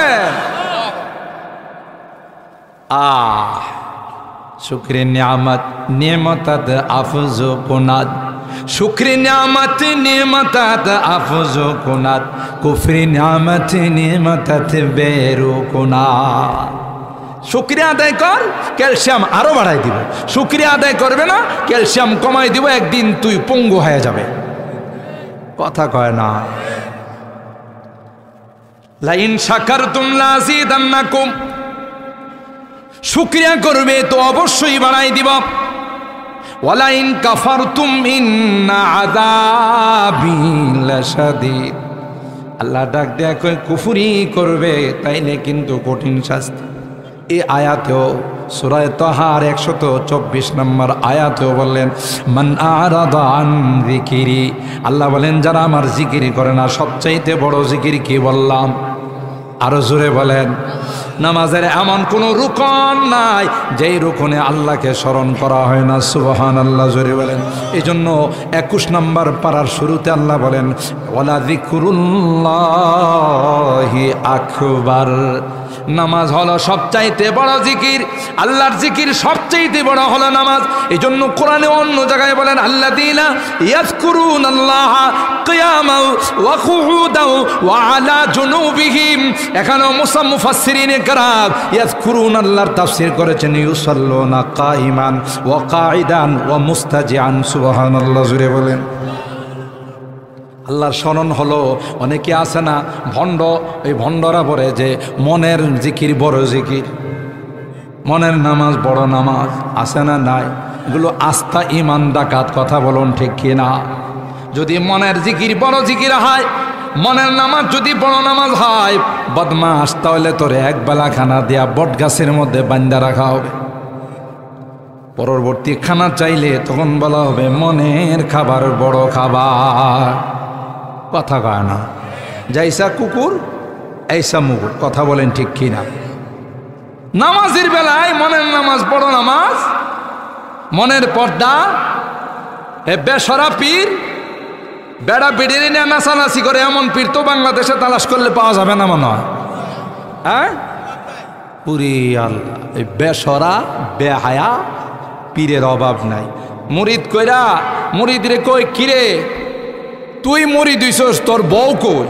শুকরে নিয়ামত নিয়ামতাত আফজু কুনাত, শুকরে নিয়ামত নিয়ামতাত আফজু কুনাত, কুফরি নিয়ামত নিয়ামতাত বেরু কুনাত। শুকরিয়া আদায় কর, ক্যালসিয়াম আরো বাড়াই দিব। শুকরিয়া আদায় করবে না, ক্যালসিয়াম কমাই দিব, একদিন তুই পঙ্গু হয়ে যাবে। কথা কয় না? লাইন শাকারতুম লাযিদান্নাকুম, শুকরিয়া করবে তো অবশ্যই বাড়াই দিব। ওয়ালাইন কাফারতুম ইন্না আযাবি লাশাদীদ, আল্লাহ ডাক দেয়া কয় কুফরি করবে তাইলে কিন্তু কঠিন শাস্তি। এই আয়াতেও সূরা তাহার 124 নম্বর আয়াতেও বললেন মান আরাদা আন যিকিরি, আল্লাহ বলেন যারা আমার জিকির করে না। সবচাইতে বড় জিকির কি বললাম? আরো জোরে বলেন। নামাজের এমন কোনো রুকন নাই যেই রুকনে আল্লাহকে স্মরণ করা হয় না। সুবহানাল্লাহ, জোরে বলেন। এই জন্য 21 নম্বর পারার শুরুতে আল্লাহ বলেন ওয়ালা যিকরুল্লাহি আকবার, নামাজ হলো সবচাইতে বড় জিকির, আল্লাহর জিকির সবচাইতে বড় হলো নামাজ। এই জন্য কোরআনে অন্য জায়গায় বলেন আল্লাযীনা ইয়াযকুরুনাল্লাহা কিয়ামান ওয়া কুউদান ওয়া আলা জুনুবিহিম। এখানে মুফাসসিরিনে কেরাম ইয়াযকুরুনাল্লাহর তাফসীর করেছেন ইউসাল্লুনা কাইমান ওয়া কাঈদান ওয়া মুস্তাজিআন। সুবহানাল্লাহ, জুড়ে বলেন। আল্লাহর স্মরণ হলো, অনেকে আছে না ভণ্ড, এই ভণ্ডরা বলে যে মনের জিকির বড় জিকির, মনের নামাজ বড় নামাজ, আছে না নাই? এগুলো আস্থা ইমান ডাকাত। কথা বলুন ঠিক কিনা? যদি মনের জিকির বড় জিকির হয়, মনের নামাজ যদি বড় নামাজ হয়, বদমাস, তাহলে তোরে এক বেলা খানা দিয়া বট গাছের মধ্যে বান্ধা রাখা হবে। পরবর্তী খানা চাইলে তখন বলা হবে মনের খাবার বড় খাবার। কথা কয় না? যাইসা কুকুর এইসা মুগুর। কথা বলেন ঠিক কিনা? নামাজের বেলায় মনের নামাজ বড় নামাজ, মনের পর্দা এ বেসরা পীর বেড়া বেড়িয়ে নিয়ে নাচানাচি করে এমন পীর তো বাংলাদেশে তালাশ করলে পাওয়া যাবে না মনে হয়। হ্যাঁ পুরি আল্লাহ, এই বেসরা বেহায়া পীরের অভাব নাই। মুরিদ কইরা মুরিদ রে কই কিরে তুই মুরিদ হইছস তোর বউ কই?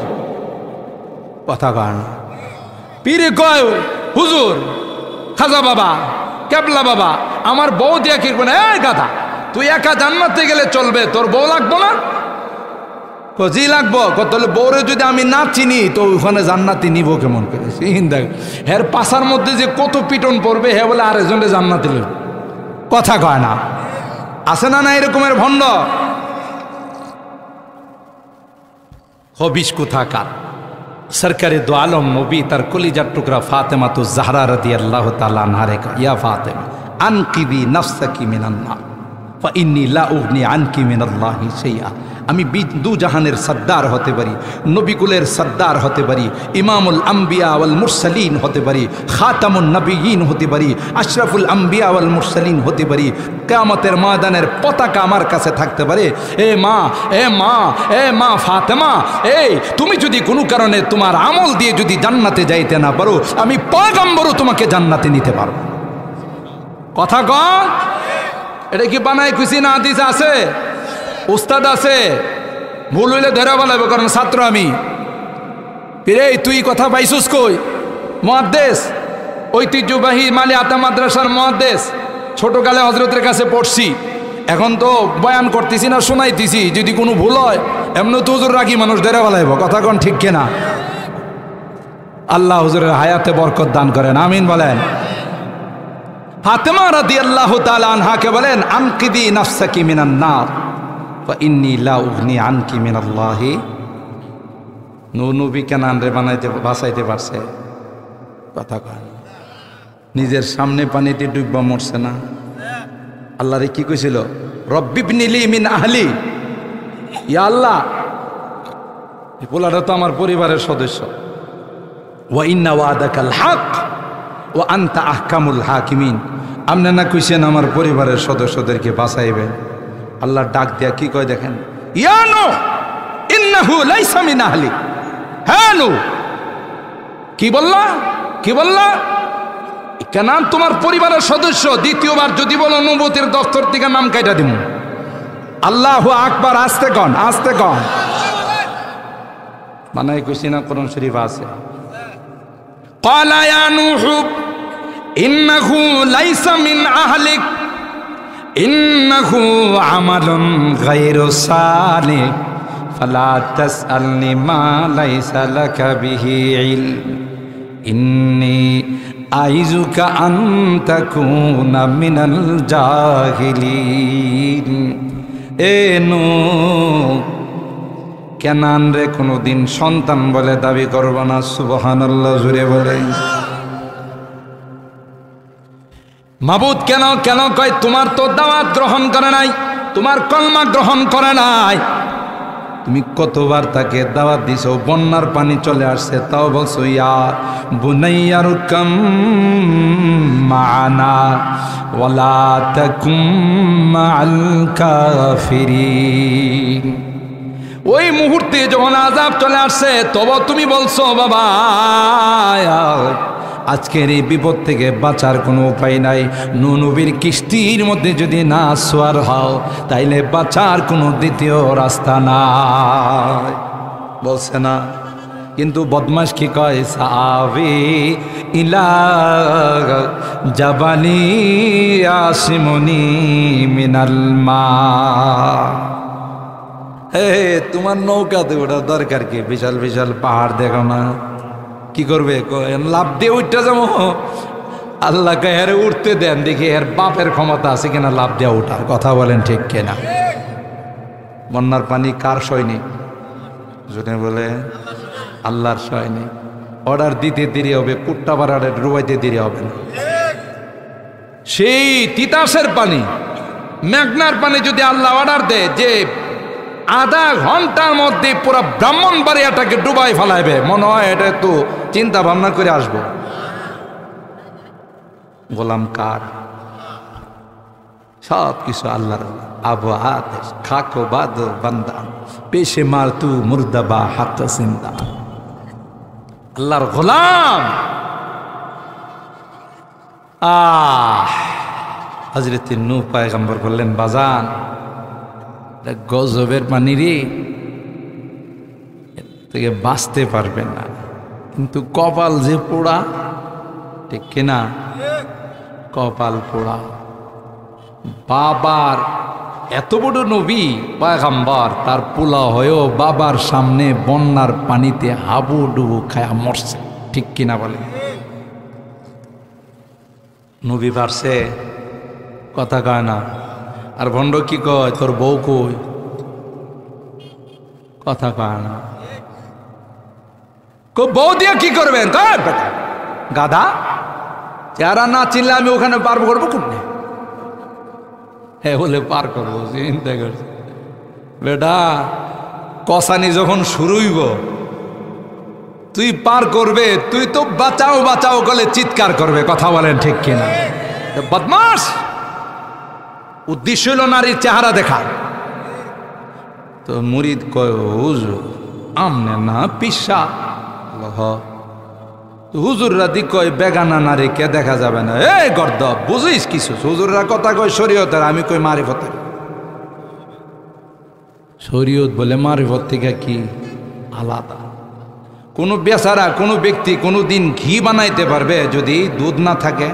কথা কয় না। পীরে কয় হুজুর খাজা বাবা কেবলা বাবা আমার বউ দিয়া কি করবে না? এই গাধা তুই একা জান্নাতে গেলে চলবে, তোর বউ লাগবো না? জি লাগবো। তাহলে বউরে যদি আমি না চিনি তো ওখানে জান্নাতি নিব কেমন করে? দেখ হের পাশার মধ্যে যে কত পিটন পড়বে হে বলে আরেকজনে জান্নাতি লইব। কথা কয় না। আছে না না এরকমের ভণ্ড? হবিস কোথাকার। সরকারে দো আলম নবী তার কলিজার টুকরা ফাতেমা তো জাহরা রাদিয়াল্লাহু তাআলা আনহা রে ইয়া ফাতেমা আনকিদি নাফসাকি মিনান নার ফা ইন্নী লা উগনি আনকি মিনাল্লাহি শাইআ। আমি দু জাহানের সর্দার হতে পারি, নবীকুলের সর্দার হতে পারি, ইমামুল আম্বিয়া ওয়াল মুরসালিন হতে পারি, খাতামুন নবিয়িন হতে পারি, আশরাফুল আম্বিয়া ওয়াল মুরসালিন হতে পারি। কিয়ামতের ময়দানের পতাকা আমার কাছে থাকতে পারে। এ মা এ মা এ মা ফাতেমা, এই তুমি যদি কোনো কারণে তোমার আমল দিয়ে যদি জান্নাতে যাইতে না পারো, আমি পয়গম্বরও তোমাকে জান্নাতে নিতে পারবো। কথা কন। এটা কি বানায় খুশি না হাদিস আছে? উস্তাদ আছে, ভুল হইলে ধরে বলাবো, কারণ ছাত্র আমি। রে তুই কথা পাইছুস কই? মুহাদ্দিস, ঐতিহ্যবাহী মালি আতা মাদ্রাসার মুহাদ্দিস। ছোটকালে হযরতের কাছে পড়ছি, এখন তো বয়ান করতেছি না শোনাইতেছি। যদি কোনো ভুল হয় এমন তো হুজুর রাগি মানুষ ধরে বলাইব। কথা কোন ঠিক কিনা? আল্লাহ হুজুরের হায়াতে বরকত দান করেন, আমিন বলেন। ফাতেমা রাদিয়াল্লাহু তাআলা আনহাকে বলেন আনকিদি নাফসাকি মিনান নার ফা ইন্নী লা উগনি আনকি মিনাল্লাহি। নবী কেনান রে বাঁচাইতে পারছে? কথা কয়। নিজের সামনে পানিতে ডুববা মরছে না? আল্লাহ রে কি কইছিল? রব্বিবনি লি মিন আহলি। ইয়া আল্লাহ এই পোলাটা তো আমার পরিবারের সদস্য। ওয়া ইন্না ওয়াদাকাল হক ওয়া আনতা আহকামুল হাকিমিন। আপনি না কইছেন আমার পরিবারের সদস্যদেরকে বাঁচাইবেন। আল্লাহ ডাক দেয়া কি কয় দেখেন, ইয়া নূহ ইন্নাহু লাইসা মিন আহলি। হ্যাঁ নূহ, কি বললা? কি বললা? কেন তোমার পরিবারের সদস্য। দ্বিতীয়বার যদি বলো নবুয়তের দফতর থেকে নাম কাইটা দিমু। আল্লাহু আকবার। আস্তে কন, আস্তে কন। বানাই কইছি না, কোরআন শরীফ আছে। ক্বালা ইয়া নূহ ইন্নাহু লাইসা মিন আহলিক ইন্নাহু আমালুন গায়রু সালিহ ফালা তাসআলনি মা লাইসা লাকা বিহি ইলম ইন্নী আইযুকা আন তাকুনা মিনাল জাহিলিন। এ নূহ, কেনান রে কোনোদিন সন্তান বলে দাবি করব না। সুবহানাল্লাহ জুড়ে বলে। মাবুদ কেন কেন কয়? তোমার তো দাওয়াত গ্রহণ করে নাই, তোমার কলমা গ্রহণ করে নাই। তুমি কতবার তাকে দাওয়াত দিছো, বন্যার পানি চলে আসছে তাও বলছো ইয়া বুনাইয়া রুকাম মা'ানা ওয়ালা তাকুম মা'আল কাফিরিন। ওই মুহূর্তে যখন আযাব চলে আসছে তবে তুমি বলছো বাবা আজকের এই বিপদ থেকে বাঁচার কোনো উপায় নাই। নূহ নবীর কিস্তির মধ্যে যদি না সওয়ার হও তাইলে বাঁচার কোনো দ্বিতীয় রাস্তা নাই, বলছে না? কিন্তু বদমাশ কি কয়? সাবি ইলা জাবালি আসিমুনি মিনাল মা। তোমার নৌকাতে ওঠার দরকার কি? বিশাল বিশাল পাহাড় দেখো না, কি করবে? লাভ দিয়ে উঠতে যাবো। আল্লাহকে হেরে উঠতে দেন, দেখি এর বাপের ক্ষমতা আছে কিনা লাভ দেওয়া উঠার। কথা বলেন ঠিক কিনা? বন্যার পানি কার সৈনিক? জনে বলে আল্লাহর সৈনিক। অর্ডার দিতে দেরি হবে, কুট্টা পাড়ারে ডুবাইতে দেরি হবে না। সেই তিতাসের পানি, মেঘনার পানি যদি আল্লাহ অর্ডার দেয় যে আধা ঘন্টার মধ্যে পুরো ব্রাহ্মণবাড়িয়াটাকে ডুবাই ফেলাইবে, মনে হয় এটা তো চিন্তা ভাবনা করে আসবো। গোলাম কার? সব কিছু আল্লাহর আবু আদেশ খাকো বাদ বান্দা পেশে মার তু মুর্দাবা হাত সিন্দা আল্লাহর গোলাম। হযরত নূহ পয়গম্বর বললেন বাজান গজবের পানি রে, এর থেকে বাঁচতে পারবেন না, কিন্তু কপাল যে পোড়া, ঠিক কিনা? কপাল পোড়া। বাবার এত বড় নবী পয়গম্বর, তার পোলা হয়েও বাবার সামনে বন্যার পানিতে হাবুডুবু খায়া মরছে, ঠিক কিনা বলে? নবী পারছে, কথা কয় না। আর ভণ্ড কি কয়, তোর বউ কই, কথা কয় না। বউ দিয়ে কি করবেন? গাধা, চেহারা না চিনলে আমি ওখানে পার করবো কোনটা? হ্যাঁ বলে পার করবো, চিন্তা করছি বেটা। কসানি যখন শুরু হইব তুই পার করবে, তুই তো বাঁচাও বাঁচাও বলে চিৎকার করবে, কথা বলেন ঠিক কিনা? বদমাস, উদ্দেশ্য হলো নারীর চেহারা দেখা। তো মুরিদ কয় হুজুর আমনে না পিসা, হুজুররা দি কয় বেগানা নারীকে দেখা যাবে না। এই গর্দ, বুঝিস কিছু? হুজুররা কথা কয় শরীয়তের, আমি কই মারিফতের। শরীয়ত বলে মারিফত থেকে কি আলাদা? কোনো বেচারা কোনো ব্যক্তি কোনো দিন ঘি বানাইতে পারবে যদি দুধ না থাকে?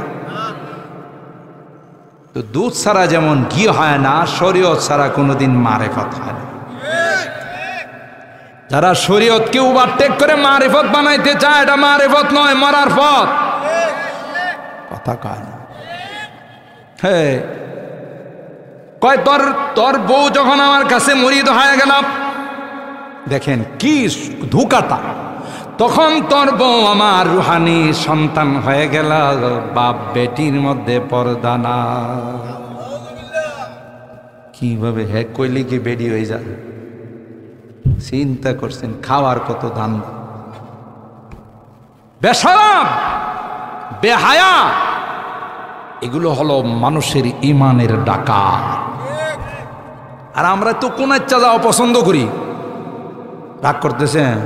তো দুধ ছাড়া যেমন ঘি হয় না, শরীয়ত ছাড়া কোনোদিন মারিফত হয় না। যারা শরীয়তকে ওভারটেক করে মারিফত বানাইতে চায়, এটা মারিফত নয়, মরার পথ, কথা কয় না। হ্যাঁ কয় তোর বউ যখন আমার কাছে মুরিদ হয়ে গেল, দেখেন কি ধোঁকাটা, তখন তোর বউ আমার রুহানি সন্তান হয়ে গেল, বাপ বেটির মধ্যে পর্দা না। কিভাবে হ্যাঁ কইলি কি বেডি হয়ে যায়? চিন্তা করছেন খাওয়ার কত দান? বেশরম বেহায়া, এগুলো হলো মানুষের ইমানের ডাকা। আর আমরা তো কোন ইচ্ছা যাওয়া পছন্দ করি, রাগ করতেছেন?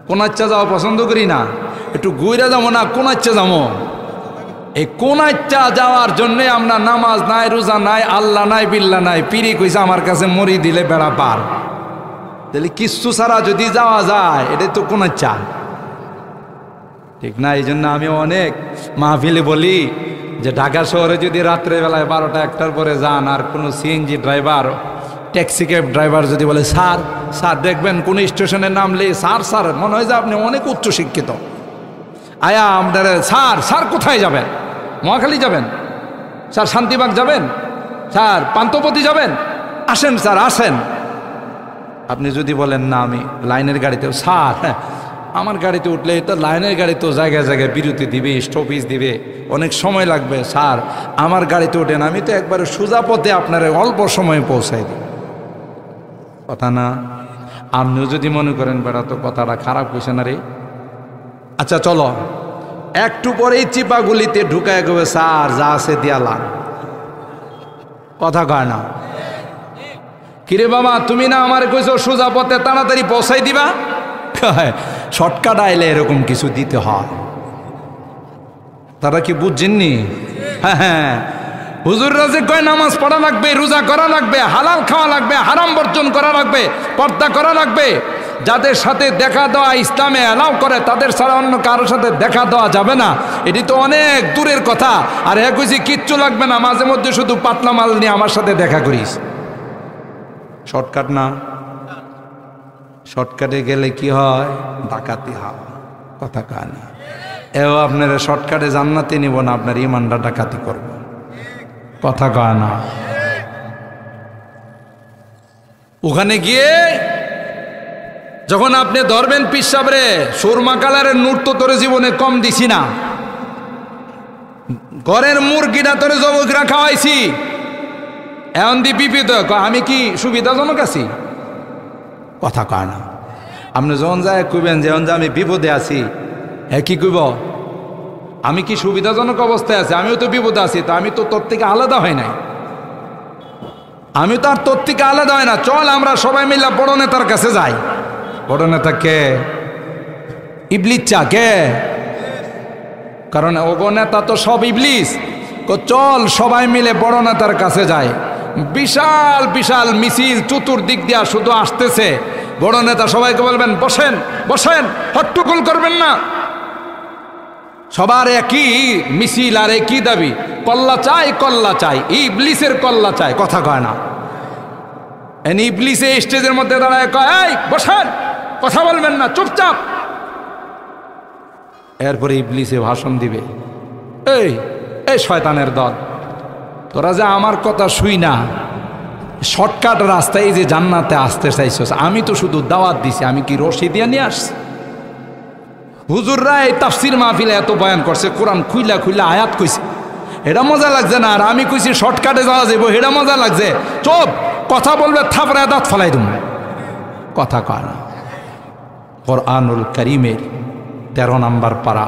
কোন ইচ্ছা যাওয়া পছন্দ করি না, একটু গুইরা যাবো না, কোন ইচ্ছা যাবো। এই কোন ইচ্ছা যাওয়ার জন্যে আমরা নামাজ নাই, রোজা নাই, আল্লাহ নাই, বিল্লা নাই, পিরি কইছে আমার কাছে মরি দিলে বেড়া পার। তাহলে কিচ্ছু ছাড়া যদি যাওয়া যায়, এটাই তো কোন ইচ্ছা, ঠিক না? এই জন্য আমি অনেক মাহফিলে বলি যে ঢাকা শহরে যদি রাত্রেবেলায় 12টা 1টার পরে যান, আর কোনো CNG driver, taxi cab driver যদি বলে স্যার স্যার, দেখবেন কোন স্টেশনে নামলে স্যার স্যার মনে হয় যে আপনি অনেক উচ্চশিক্ষিত। আয়া আমাদের স্যার স্যার কোথায় যাবেন? মহাখালী যাবেন? স্যার শান্তিবাগ যাবেন? স্যার পান্থপতি যাবেন? আসেন স্যার আসেন। আপনি যদি বলেন না আমি লাইনের গাড়িতে, স্যার হ্যাঁ আমার গাড়িতে উঠলে তো লাইনের গাড়ি তো জায়গায় জায়গায় বিরতি দিবে, স্টপেজ দিবে, অনেক সময় লাগবে, স্যার আমার গাড়িতে ওঠেন, আমি তো একবারে সোজা পথে আপনার অল্প সময়ে পৌঁছাই দিই, কথা না? আপনিও যদি মনে করেন বেড়া তো কথাটা খারাপ হয়েছে না রে, আচ্ছা চলো একটু পরেই চিপাগুলিতে ঢুকায় গেবে, স্যার যা আছে দিয়ালাম, কথা কয় না? কিরে বাবা তুমি না আমার কইছো সোজা পথে তাড়াতাড়ি পৌঁছাই দিবা, শর্টকাট আইলে এরকম কিছু দিতে হয়। তারা কি বুঝছেননি? হ্যাঁ হ্যাঁ, হুজুররা যে কয় নামাজ পড়া লাগবে, রোজা করা লাগবে, হালাল খাওয়া লাগবে, হারাম বর্জন করা লাগবে, পর্দা করা লাগবে, যাদের সাথে দেখা দেওয়া ইসলামে অ্যালাউ করে তাদের ছাড়া অন্য কারোর সাথে দেখা দেওয়া যাবে না, এটি তো অনেক দূরের কথা। আর হ্যাঁ কইছি কিচ্ছু লাগবে না, মাঝে মধ্যে শুধু পাতলা মাল নিয়ে আমার সাথে দেখা করিস, শর্টকাট না? শর্টকাটে গেলে কি হয়? ডাকাতি হয়, কথা কয় না? এও আপনার শর্টকাটে জান্নাতে নিব না, আপনার ইমানটা ডাকাতি করব, কথা কয় না? ওখানে গিয়ে যখন আপনি ধরবেন পিসাবরে, সুরমা কালারের নূর তো তোর জীবনে কম দিছি না, ঘরের মুরগিটা তোরে জবকরা খাওয়াইছি, এখন দি বিপিত, আমি কি সুবিধাজনক আছি? কথা কয় না? আপনি যখন যায় কইবেন যে আমি বিপদে আছি, হ্যাঁ কি কইব? আমি কি সুবিধাজনক অবস্থায় আছি? আমিও তো বিপদে আছি, তো আমি তো তোর থেকে আলাদা হয় নাই, আমি তো আর তোর থেকে আলাদা হয় না। চল আমরা সবাই মিলে বড় নেতার কাছে যাই। বড় নেতা কে? ইবলিস। চা কে? কারণ ওগো নেতা তো সব ইবলিস। চল সবাই মিলে বড় নেতার কাছে যাই। বিশাল বিশাল মিছিল চতুর্দিক দিয়া শুধু আসতেছে। বড় নেতা সবাইকে বলবেন, বসেন বসেন, হট্টগোল করবেন না। সবার একই মিছিল আর একই দাবি, কল্লা চাই কল্লা চাই, ইবলিসের কল্লা চাই, কথা কয় না। ইবলিসে স্টেজের মধ্যে দাঁড়ায় কয়, এই বসেন, কথা বলবেন না, চুপচাপ। এরপরে ইবলিসে ভাষণ দিবে, এই এই শয়তানের দল, তোরা যে আমার কথা শুই না শর্টকাট রাস্তায় যে জান্নাতে আসতে চাইছস, আমি তো শুধু দাওয়াত দিছি, আমি কি রশি দিয়ে নিয়ে আসছি? হুজুররা এই তাফসির মাহফিলে এত বয়ান করছে, কোরআন খুইলা খুইলা আয়াত কইছে, এটা মজা লাগছে না। আর আমি কইছি শর্টকাটে যাওয়া যাবো, এটা মজা লাগছে। চুপ, কথা বলবে থাপড়ায় দাঁত ফেলাই দেব, কথা কয় না। কোরআনুল কারীমের 13 নম্বর পারা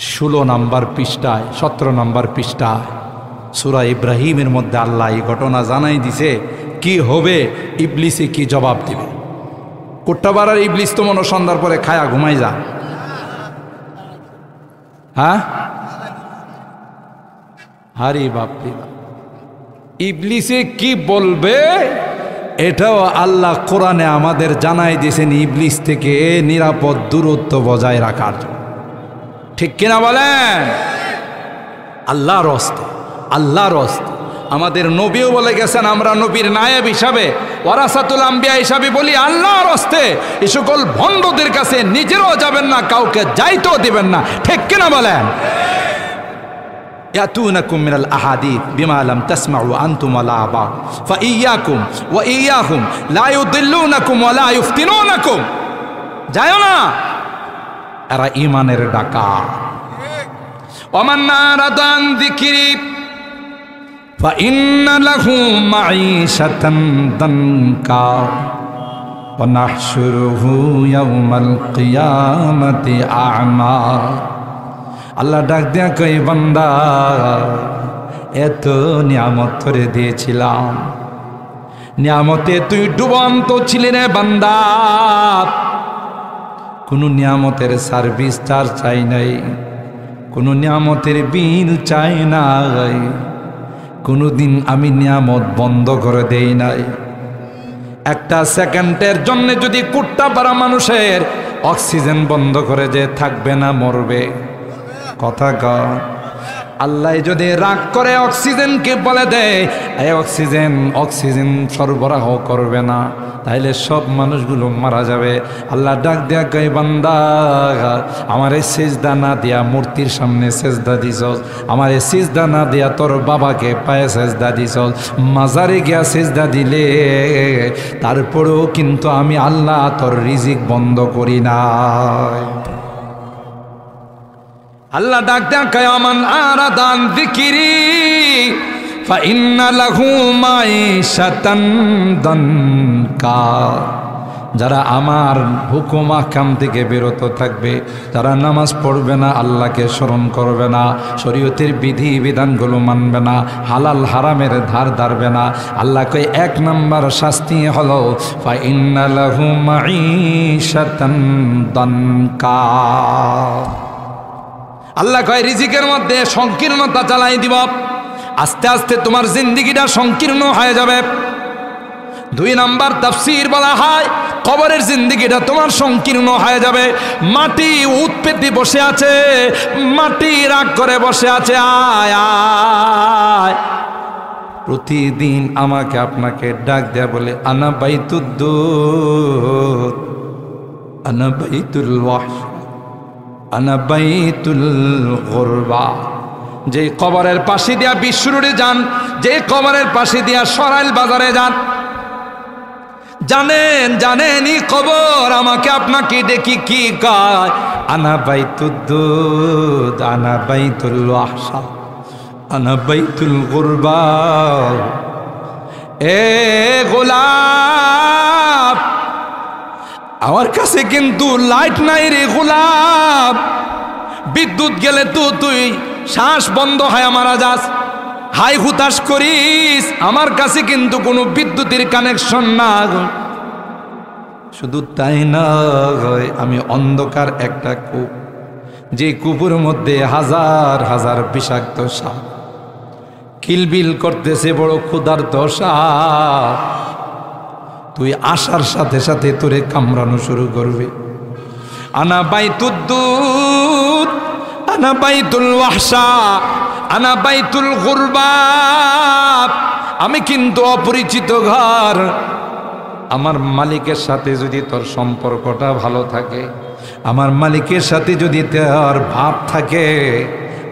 16 নম্বর পৃষ্ঠায় 17 নম্বর পৃষ্ঠায় সূরা ইব্রাহিমের মধ্যে আল্লাহ এই ঘটনা জানাই দিছে, কি হবে, ইবলিসে কি জবাব দিবে। কোট্টাবাড়ার ইবলিস তো মনে সন্ধ্যার পরে খায়া ঘুমাই যা। হ্যাঁ, আরে বাপরে, ইবলিসে কি বলবে এটাও আল্লাহ কোরআনে আমাদের জানাই দিয়েছেন, ইবলিস থেকে নিরাপদ দূরত্ব বজায় রাখার। ঠিক কিনা বলেন? আল্লাহর হস্তে, আল্লাহর হস্তে। আমাদের নবীও বলে গেছেন, আমরা নবীর নায়েব হিসাবে, ওয়ারাসাতুল আম্বিয়া হিসাবে বলি, আল্লাহর হস্তে এই সকল ভণ্ডদের কাছে নিজেরাও যাবেন না, কাউকে যাইতেও দিবেন না। ঠিক কিনা বলেন? ইয়াতুনাকুম মিনাল আহাদিথ বিমা লাম তাসমাউ আনতুম ওয়ালা আবা ফাইয়াকুম ওয়া ইয়াহুম লা ইউদিল্লুনাকুম ওয়া লা ইফতিনুনাকুম। যায়ও না, এরা ঈমানের ডাকা। ওমান নারাদা আন যিকরি ফাইন্না লাহু মাঈশাতান দানকা ওয়া নাহশুরুহু ইয়াওমাল কিয়ামাতি আ'মা। আল্লাহ ডাক দিয়া কই, বান্দা এত নিয়ামত ধরে দিয়েছিলাম, নিয়ামতে তুই ডুবন্ত ছিলি রে বান্দা, কোনো নিয়ামতের সার্ভিস চার্জ চাই নাই, কোনো নিয়ামতের বিল চাই নাই, কোনোদিন আমি নিয়ামত বন্ধ করে দেই নাই। একটা সেকেন্ডের জন্য যদি কুট্টাপাড়া মানুষের অক্সিজেন বন্ধ করে যে থাকবে না, মরবে, কথা কর। আল্লাহ যদি রাগ করে অক্সিজেনকে বলে দেয় এই অক্সিজেন অক্সিজেন সরবরাহ করবে না, তাইলে সব মানুষগুলো মারা যাবে। আল্লাহ ডাক দেয়া কয়, বান্দা আমারে সিজদা না দিয়া মূর্তির সামনে সিজদা দিছস, আমারে সিজদা না দিয়া তোর বাবাকে পায়ে সিজদা দিছস, মাজারে গিয়া সিজদা দিলে, তারপরেও কিন্তু আমি আল্লাহ তোর রিজিক বন্ধ করি না। আল্লাহ ডাক দেয়া কয়, আমান আরাদা আন যিকরি ফাইন্না লাহু মাঈশাতান দানকা। যারা আমার হুকুম আহকাম থেকে বিরত থাকবে, যারা নামাজ পড়বে না, আল্লাহকে স্মরণ করবে না, শরীয়তের বিধি বিধানগুলো মানবে না, হালাল হারামের ধার ধারবে না, আল্লাহ কয় 1 নম্বর শাস্তি হলো ফাইন্না লাহু মাঈশাতান দানকা। আল্লাহ কয় রিজিকের মধ্যে সংকীর্ণতা চালাই দিব, আস্তে আস্তে তোমার জিন্দেগিটা সংকীর্ণ হয়ে যাবে। 2 নম্বর তাফসীর বলা হয়, কবরের জিন্দেগিটা তোমার সংকীর্ণ হয়ে যাবে। মাটি উৎপেতে বসে আছে, মাটি রাগ করে বসে আছে, আয় আয়। প্রতিদিন আমাকে আপনাকে ডাক দেয়া বলে, আনা বাইতুদ্দুদ, আনা বাইতুল ওয়াহশ, আনা বাইতুল গুরবা। যে কবরের পাশে দিয়া বিশ্বরুড়ে যান, যে কবরের পাশে দিয়া সরাইল বাজারে যান, জানেন জানেনই কবর আমাকে আপনাকে দেখি কি কয়, আনা বাইতুদ্দুদ, আনা বাইতুল ওয়াহশ, আনা বাইতুল গুরবা। এ গোলাপ, আমার কাছে কিন্তু লাইট নাই রে গোলাপ, বিদ্যুৎ গেলে তো তুই শ্বাস বন্ধ হয় মারা যাস, হাই হুতাশ করিস। আমার কাছে কিন্তু কোনো বিদ্যুতের কানেকশন না। শুধু তাই না, আমি অন্ধকার একটা কূপ, যে কূপের মধ্যে হাজার হাজার বিষাক্ত সাপ কিলবিল করতেছে, বড় ক্ষুধার্ত সাপ। তুই আসার সাথে সাথে তোরে কামড়ানো শুরু করবে। আনা বাইতুদ্দুত, আনা বাইতুল ওয়াহশা, আনা বাইতুল গুরবাব। আমি কিন্তু অপরিচিত ঘর। আমার মালিকের সাথে যদি তোর সম্পর্কটা ভালো থাকে, আমার মালিকের সাথে যদি তোর ভাব থাকে,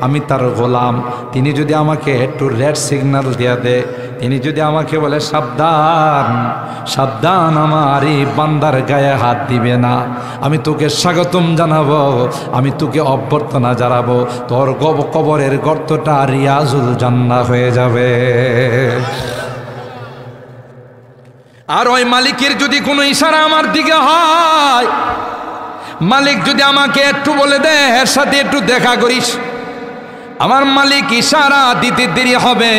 আমি তার গোলাম, তিনি যদি আমাকে একটু রেড সিগন্যাল দিয়ে দেয়, তিনি যদি আমাকে বলে সাবধান সাবধান, আমার এই বান্দার গায়ে হাত দিবে না, আমি তোকে স্বাগতম জানাবো, আমি তোকে অভ্যর্থনা জানাবো, তোর কবরের গর্তটা রিয়াজুল জান্নাহ হয়ে যাবে। আর ওই মালিকের যদি কোনো ইশারা আমার দিকে হয়, মালিক যদি আমাকে একটু বলে দে এর সাথে একটু দেখা করিস, আমার মালিক ইশারা দিতে দেরি হবে,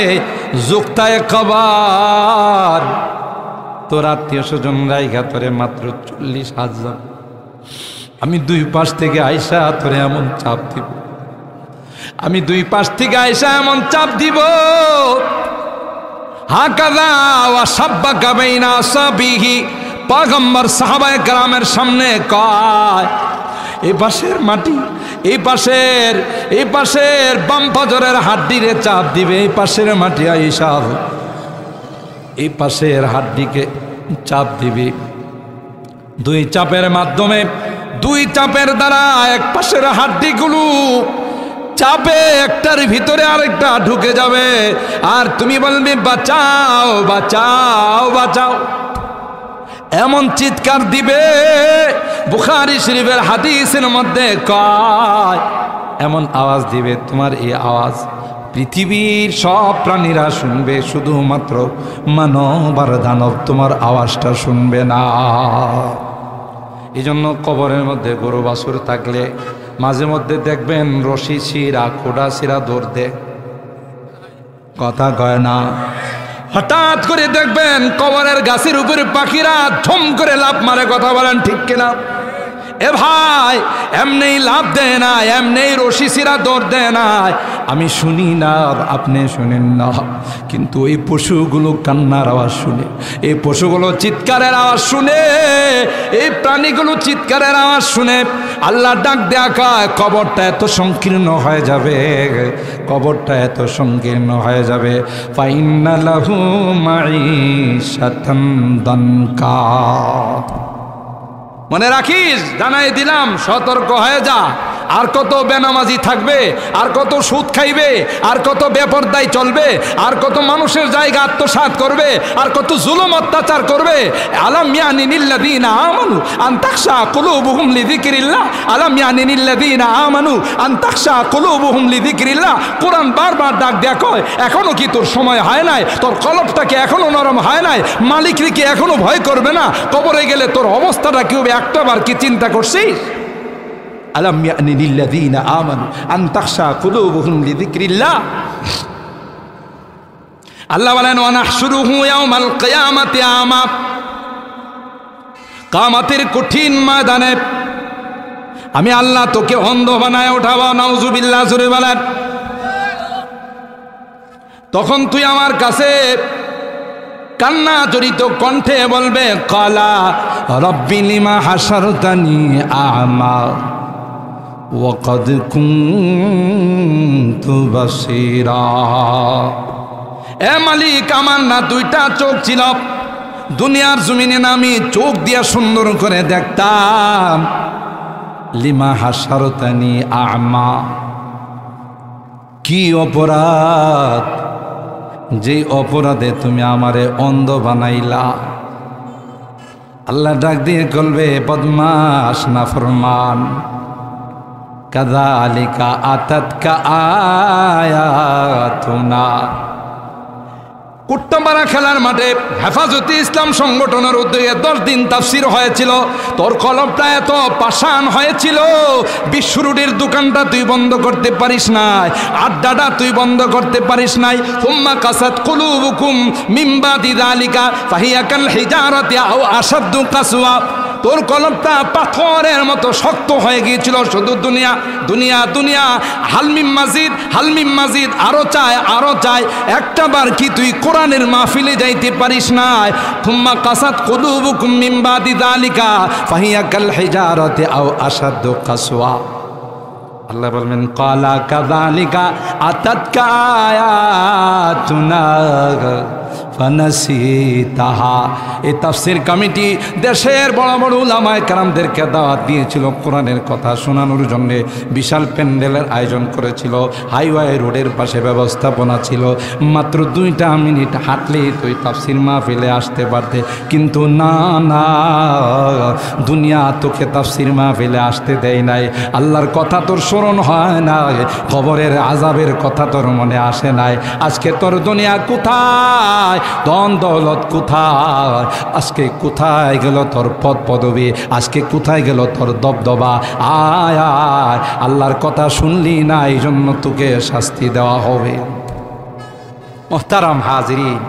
যুক্তায় কবর, তোর আত্মীয় স্বজন রাইখা তোরে মাত্র 40,000, আমি দুই পাশ থেকে আইসা তোরে এমন চাপ দিব, আমি দুই পাশ থেকে আইসা এমন চাপ দিব, হাকাযা ওয়া সাব্বাকা বাইনা সাবিহি। পয়গম্বর সাহাবায়ে কেরামের সামনে কয়, এই পাশের মাটি, এই পাশের বাম পাজরের হাড্ডিরে চাপ দিবে, এই পাশের মাটি আইসা এই পাশের হাড্ডিকে চাপ দিবে। দুই চাপের মাধ্যমে, দুই চাপের দ্বারা এক পাশের হাড্ডিগুলো চাপে একটার ভিতরে আরেকটা ঢুকে যাবে, আর তুমি বলবে বাঁচাও বাঁচাও বাঁচাও, এমন চিৎকার দিবে। বুখারী শরীফের হাদিসের মধ্যে কয়, এমন আওয়াজ দিবে, তোমার এই আওয়াজ পৃথিবীর সব প্রাণীরা শুনবে, শুধুমাত্র মানব আর দানব তোমার আওয়াজটা শুনবে না। এই জন্য কবরের মধ্যে গরু বাছুর থাকলে মাঝে মধ্যে দেখবেন রশি ছিঁড়া, খোঁড়া ছিঁড়া দৌড় দে, কথা কয় না। হঠাৎ করে দেখবেন কবরের গাছের উপরে পাখিরা ধম করে লাফ মারে, কথা বলেন ঠিক কিনা? এ ভাই, এমনি লাভ দেয় না, এমনি রশি ছিঁড়া দৌড় দেয় না। আমি শুনি না, আপনি শুনেন না, কিন্তু এই পশুগুলো কান্নার আওয়াজ শুনে, এই পশুগুলো চিৎকারের আওয়াজ শুনে, এই প্রাণীগুলো চিৎকারের আওয়াজ শুনে আল্লাহ ডাক দেয়া কয়, কবরটা এত সংকীর্ণ হয়ে যাবে, কবরটা এত সংকীর্ণ হয়ে যাবে। ফাইন্না লাহু মাঈশাতান দানকা। মনে রাখিস, জানাই দিলাম, সতর্ক হয়ে যা। আর কত বেনামাজি থাকবে, আর কত সুদ খাইবে, আর কত বেপরদায় চলবে, আর কত মানুষের জায়গা আত্মসাৎ করবে, আর কত জুলুম অত্যাচার করবে। আলাম ইয়ানি লিল্লাযীনা আমানু আন তাখশা কুলুবুহুম লিযিকরিল্লাহ, আলাম ইয়ানি লিল্লাযীনা আমানু আন তাখশা কুলুবুহুম লিযিকরিল্লাহ। কোরআন বারবার ডাক দেয়া কয়, এখনো কি তোর সময় হয় নাই? তোর কলবটাকে এখনো নরম হয় নাই? মালিককে কি এখনো ভয় করবে না? কবরে গেলে তোর অবস্থাটা কি হবে একটাবার কি চিন্তা করছিস? আলাম ইয়ানি লিল্লাযীনা আমানু আন তাখশা কুলুবুহুম লিযিকরিল্লাহ। আল্লাহ বলেন, ওয়া নাহশুরুহু ইয়াওমাল কিয়ামাতি আমা। কিয়ামতের কঠিন ময়দানে আমি আল্লাহ তোকে অন্ধ বানায় উঠাবো। নাউজুবিল্লাহ, জোরে বলেন। তখন তুই আমার কাছে কান্না জড়িত কণ্ঠে বলবে, ক্বালা রব্বি লিমা হাশারতানি আ'মা ওয়া ক্বাদ কুনতু বাসীরা। এ মালিক, আমার না দুইটা চোখ ছিল, দুনিয়ার জমিনে না আমি চোখ দিয়া সুন্দর করে দেখতাম। লিমা হাশারতানি আ'মা, কি অপরাধ, যে অপরাধে তুমি আমারে অন্ধ বানাইলা। আল্লাহ ডাক দিয়ে বলবে, বদমাশ নাফরমান, কাযালিকা আতাতকা আয়াতুনা, কুট্টামারা খেলার মাঠে হেফাজতে ইসলাম সংগঠনের উদ্যোগে 10 দিন তাফসির হয়েছিল। তোর কলমটা এত পাষাণ হয়েছিল, বিশ্বরুটির দোকানটা তুই বন্ধ করতে পারিস নাই, আড্ডাটা তুই বন্ধ করতে পারিস নাই। সুম্মা কাসাত কুলুবুকুম মিন বাদি যালিকা ফাহিয়া কাল হিজারাতি আও আশাদ্দু কাসওয়া। তোর কলমটা পাথরের মতো শক্ত হয়ে গিয়েছিল, শুধু দুনিয়া দুনিয়া দুনিয়া, হালমিম মাজিদ হালমিম মাজিদ, আরো চায় আরো চায়। একটা বার কি তুই কোরআনের মাহফিলে যাইতে পারিস নাই? থুম্মা কাসাত কুলুবুকুম মিন বাদি যালিকা ফাহিয়া কাল হিজারাতি আও আশাদ্দু কাসওয়া। আল্লাহ বলবেন ক্বালা কাযালিকা আতাতকা আয়াতুনা ফানাসিতাহা। এই তাফসির কমিটি দেশের বড় বড় উলামায়ে কেরামদেরকে দাওয়াত দিয়েছিল, কোরআনের কথা শোনানোর জন্য বিশাল প্যান্ডেলের আয়োজন করেছিল, হাইওয়ে রোডের পাশে ব্যবস্থাপনা ছিল। মাত্র 2টা মিনিট হাঁটলেই তুই তাফসির মাহফিলে আসতে পারতে, কিন্তু না না, দুনিয়া তোকে তাফসির মাহফিলে আসতে দেয় নাই। আল্লাহর কথা তোর স্মরণ হয় না, কবরের আযাবের কথা তোর মনে আসে নাই। আজকে তোর দুনিয়া কোথায়, ধন দৌলত কোথায়, আজকে কোথায় গেল তোর পদ পদবী, আজকে কোথায় গেল তোর দবদবা? আয় আয়, আল্লাহর কথা শুনলি না, এই জন্য তোকে শাস্তি দেওয়া হবে। মুহতারাম হাজিরিন,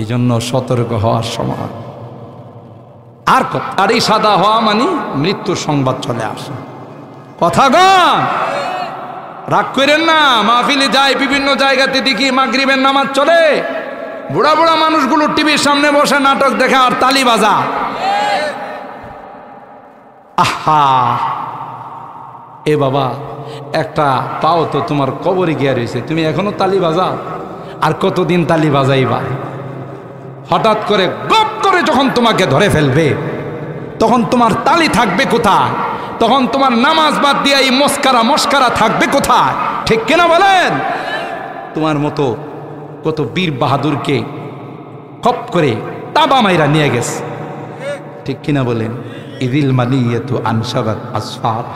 এই জন্য সতর্ক হওয়ার সময়। আর এই সাদা হওয়া মানে মৃত্যুর সংবাদ চলে আসে। কথা গান রাগ করেন না, মাহফিলে যাই বিভিন্ন জায়গাতে দেখি মাগরিবের নামাজ চলে, বুড়া বুড়া মানুষগুলো টিভির সামনে বসে নাটক দেখা আর তালি বাজা। আহা, এ বাবা, একটা পাও তো তোমার কবরে গিয়া রয়েছে, তুমি এখনো তালি বাজাও? আর কতদিন তালি বাজাইবা? হঠাৎ করে গপ করে যখন তোমাকে ধরে ফেলবে, তখন তোমার তালি থাকবে কোথায়? তখন তোমার নামাজ বাদ দিয়ে এই মস্কারা থাকবে কোথায়? ঠিক কিনা বলেন? তোমার মতো কত বীর বাহাদুরকে খপ করে তাবা মাইরা নিয়ে গেছে, ঠিক কিনা বলেন? ইদিল মানিয়াতু আনসাবাত আসফার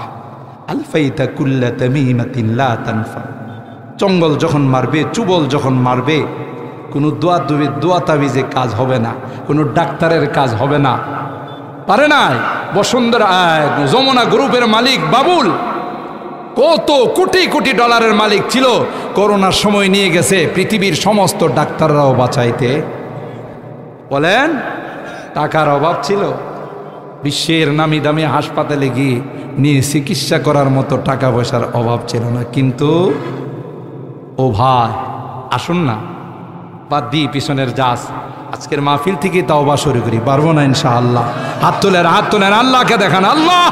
আলফাইতা কুল্লা তামিমাতিন লা তানফা। চঙ্গল যখন মারবে, চুবল যখন মারবে, কোনো দোয়া তাবিজে কাজ হবে না, কোনো ডাক্তারের কাজ হবে না। পারে নাই? বসুন্ধরা যমুনা গ্রুপের মালিক বাবুল কত কোটি কোটি ডলারের মালিক ছিল, করোনার সময় নিয়ে গেছে পৃথিবীর সমস্ত ডাক্তাররাও বাঁচাইতে। বলেন, টাকার অভাব ছিল, বিশ্বের নামি দামি হাসপাতালে গিয়ে নিয়ে চিকিৎসা করার মতো টাকা পয়সার অভাব ছিল না। কিন্তু ও ভাই, আসুন না, বাদ দিই পিছনের জাস, আজকের মাহফিল থেকে তাওবা শুরু করি। পারবো না ইনশাআল্লাহ? হাত তোলেন, হাত তোলেন, আল্লাহকে দেখান। আল্লাহ,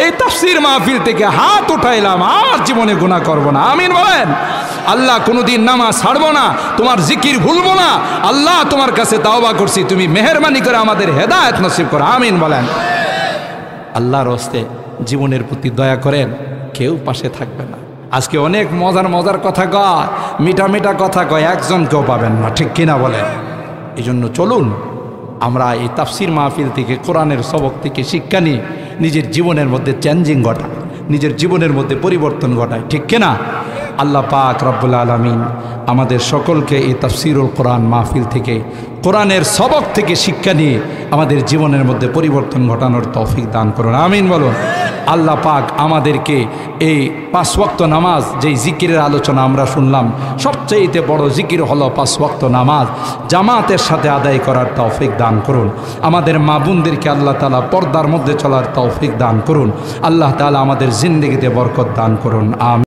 এই তাফসীর মাহফিল থেকে হাত উঠাইলাম, আর জীবনে গুনাহ করব না। আমিন বলেন। আল্লাহ, কোনোদিন নামাজ ছাড়বো না, তোমার জিকির ভুলবো না। আল্লাহ, তোমার কাছে তাওবা করছি, তুমি মেহেরবানি করে আমাদের হেদায়েত নসিব করো। আমিন বলেন। আল্লাহর হস্তে জীবনের প্রতি দয়া করেন, কেউ পাশে থাকবে না। আজকে অনেক মজার মজার কথা কয়, মিঠা মিঠা কথা কয়, একজন কেউ পাবেন না, ঠিক কিনা বলেন? এই জন্য চলুন আমরা এই তাফসীর মাহফিল থেকে, কোরআনের সবক থেকে শিক্ষা নিয়ে নিজের জীবনের মধ্যে চেঞ্জিং ঘটায়, নিজের জীবনের মধ্যে পরিবর্তন ঘটায়, ঠিক কিনা? আল্লাহ পাক রব্বুল আলামিন আমাদের সকলকে এই তাফসীরুল কোরআন মাহফিল থেকে, কোরআনের সবক থেকে শিক্ষা নিয়ে আমাদের জীবনের মধ্যে পরিবর্তন ঘটানোর তৌফিক দান করুন। আমিন বলুন। আল্লাহ পাক আমাদেরকে এই 5 ওয়াক্ত নামাজ, যেই জিকিরের আলোচনা আমরা শুনলাম, সবচেয়ে বড় জিকির হলো 5 ওয়াক্ত নামাজ জামাতের সাথে আদায় করার তৌফিক দান করুন। আমাদের মা বোনদেরকে আল্লাহ তাআলা পর্দার মধ্যে চলার তৌফিক দান করুন। আল্লাহ তাআলা আমাদের জিন্দেগিতে বরকত দান করুন। আমিন।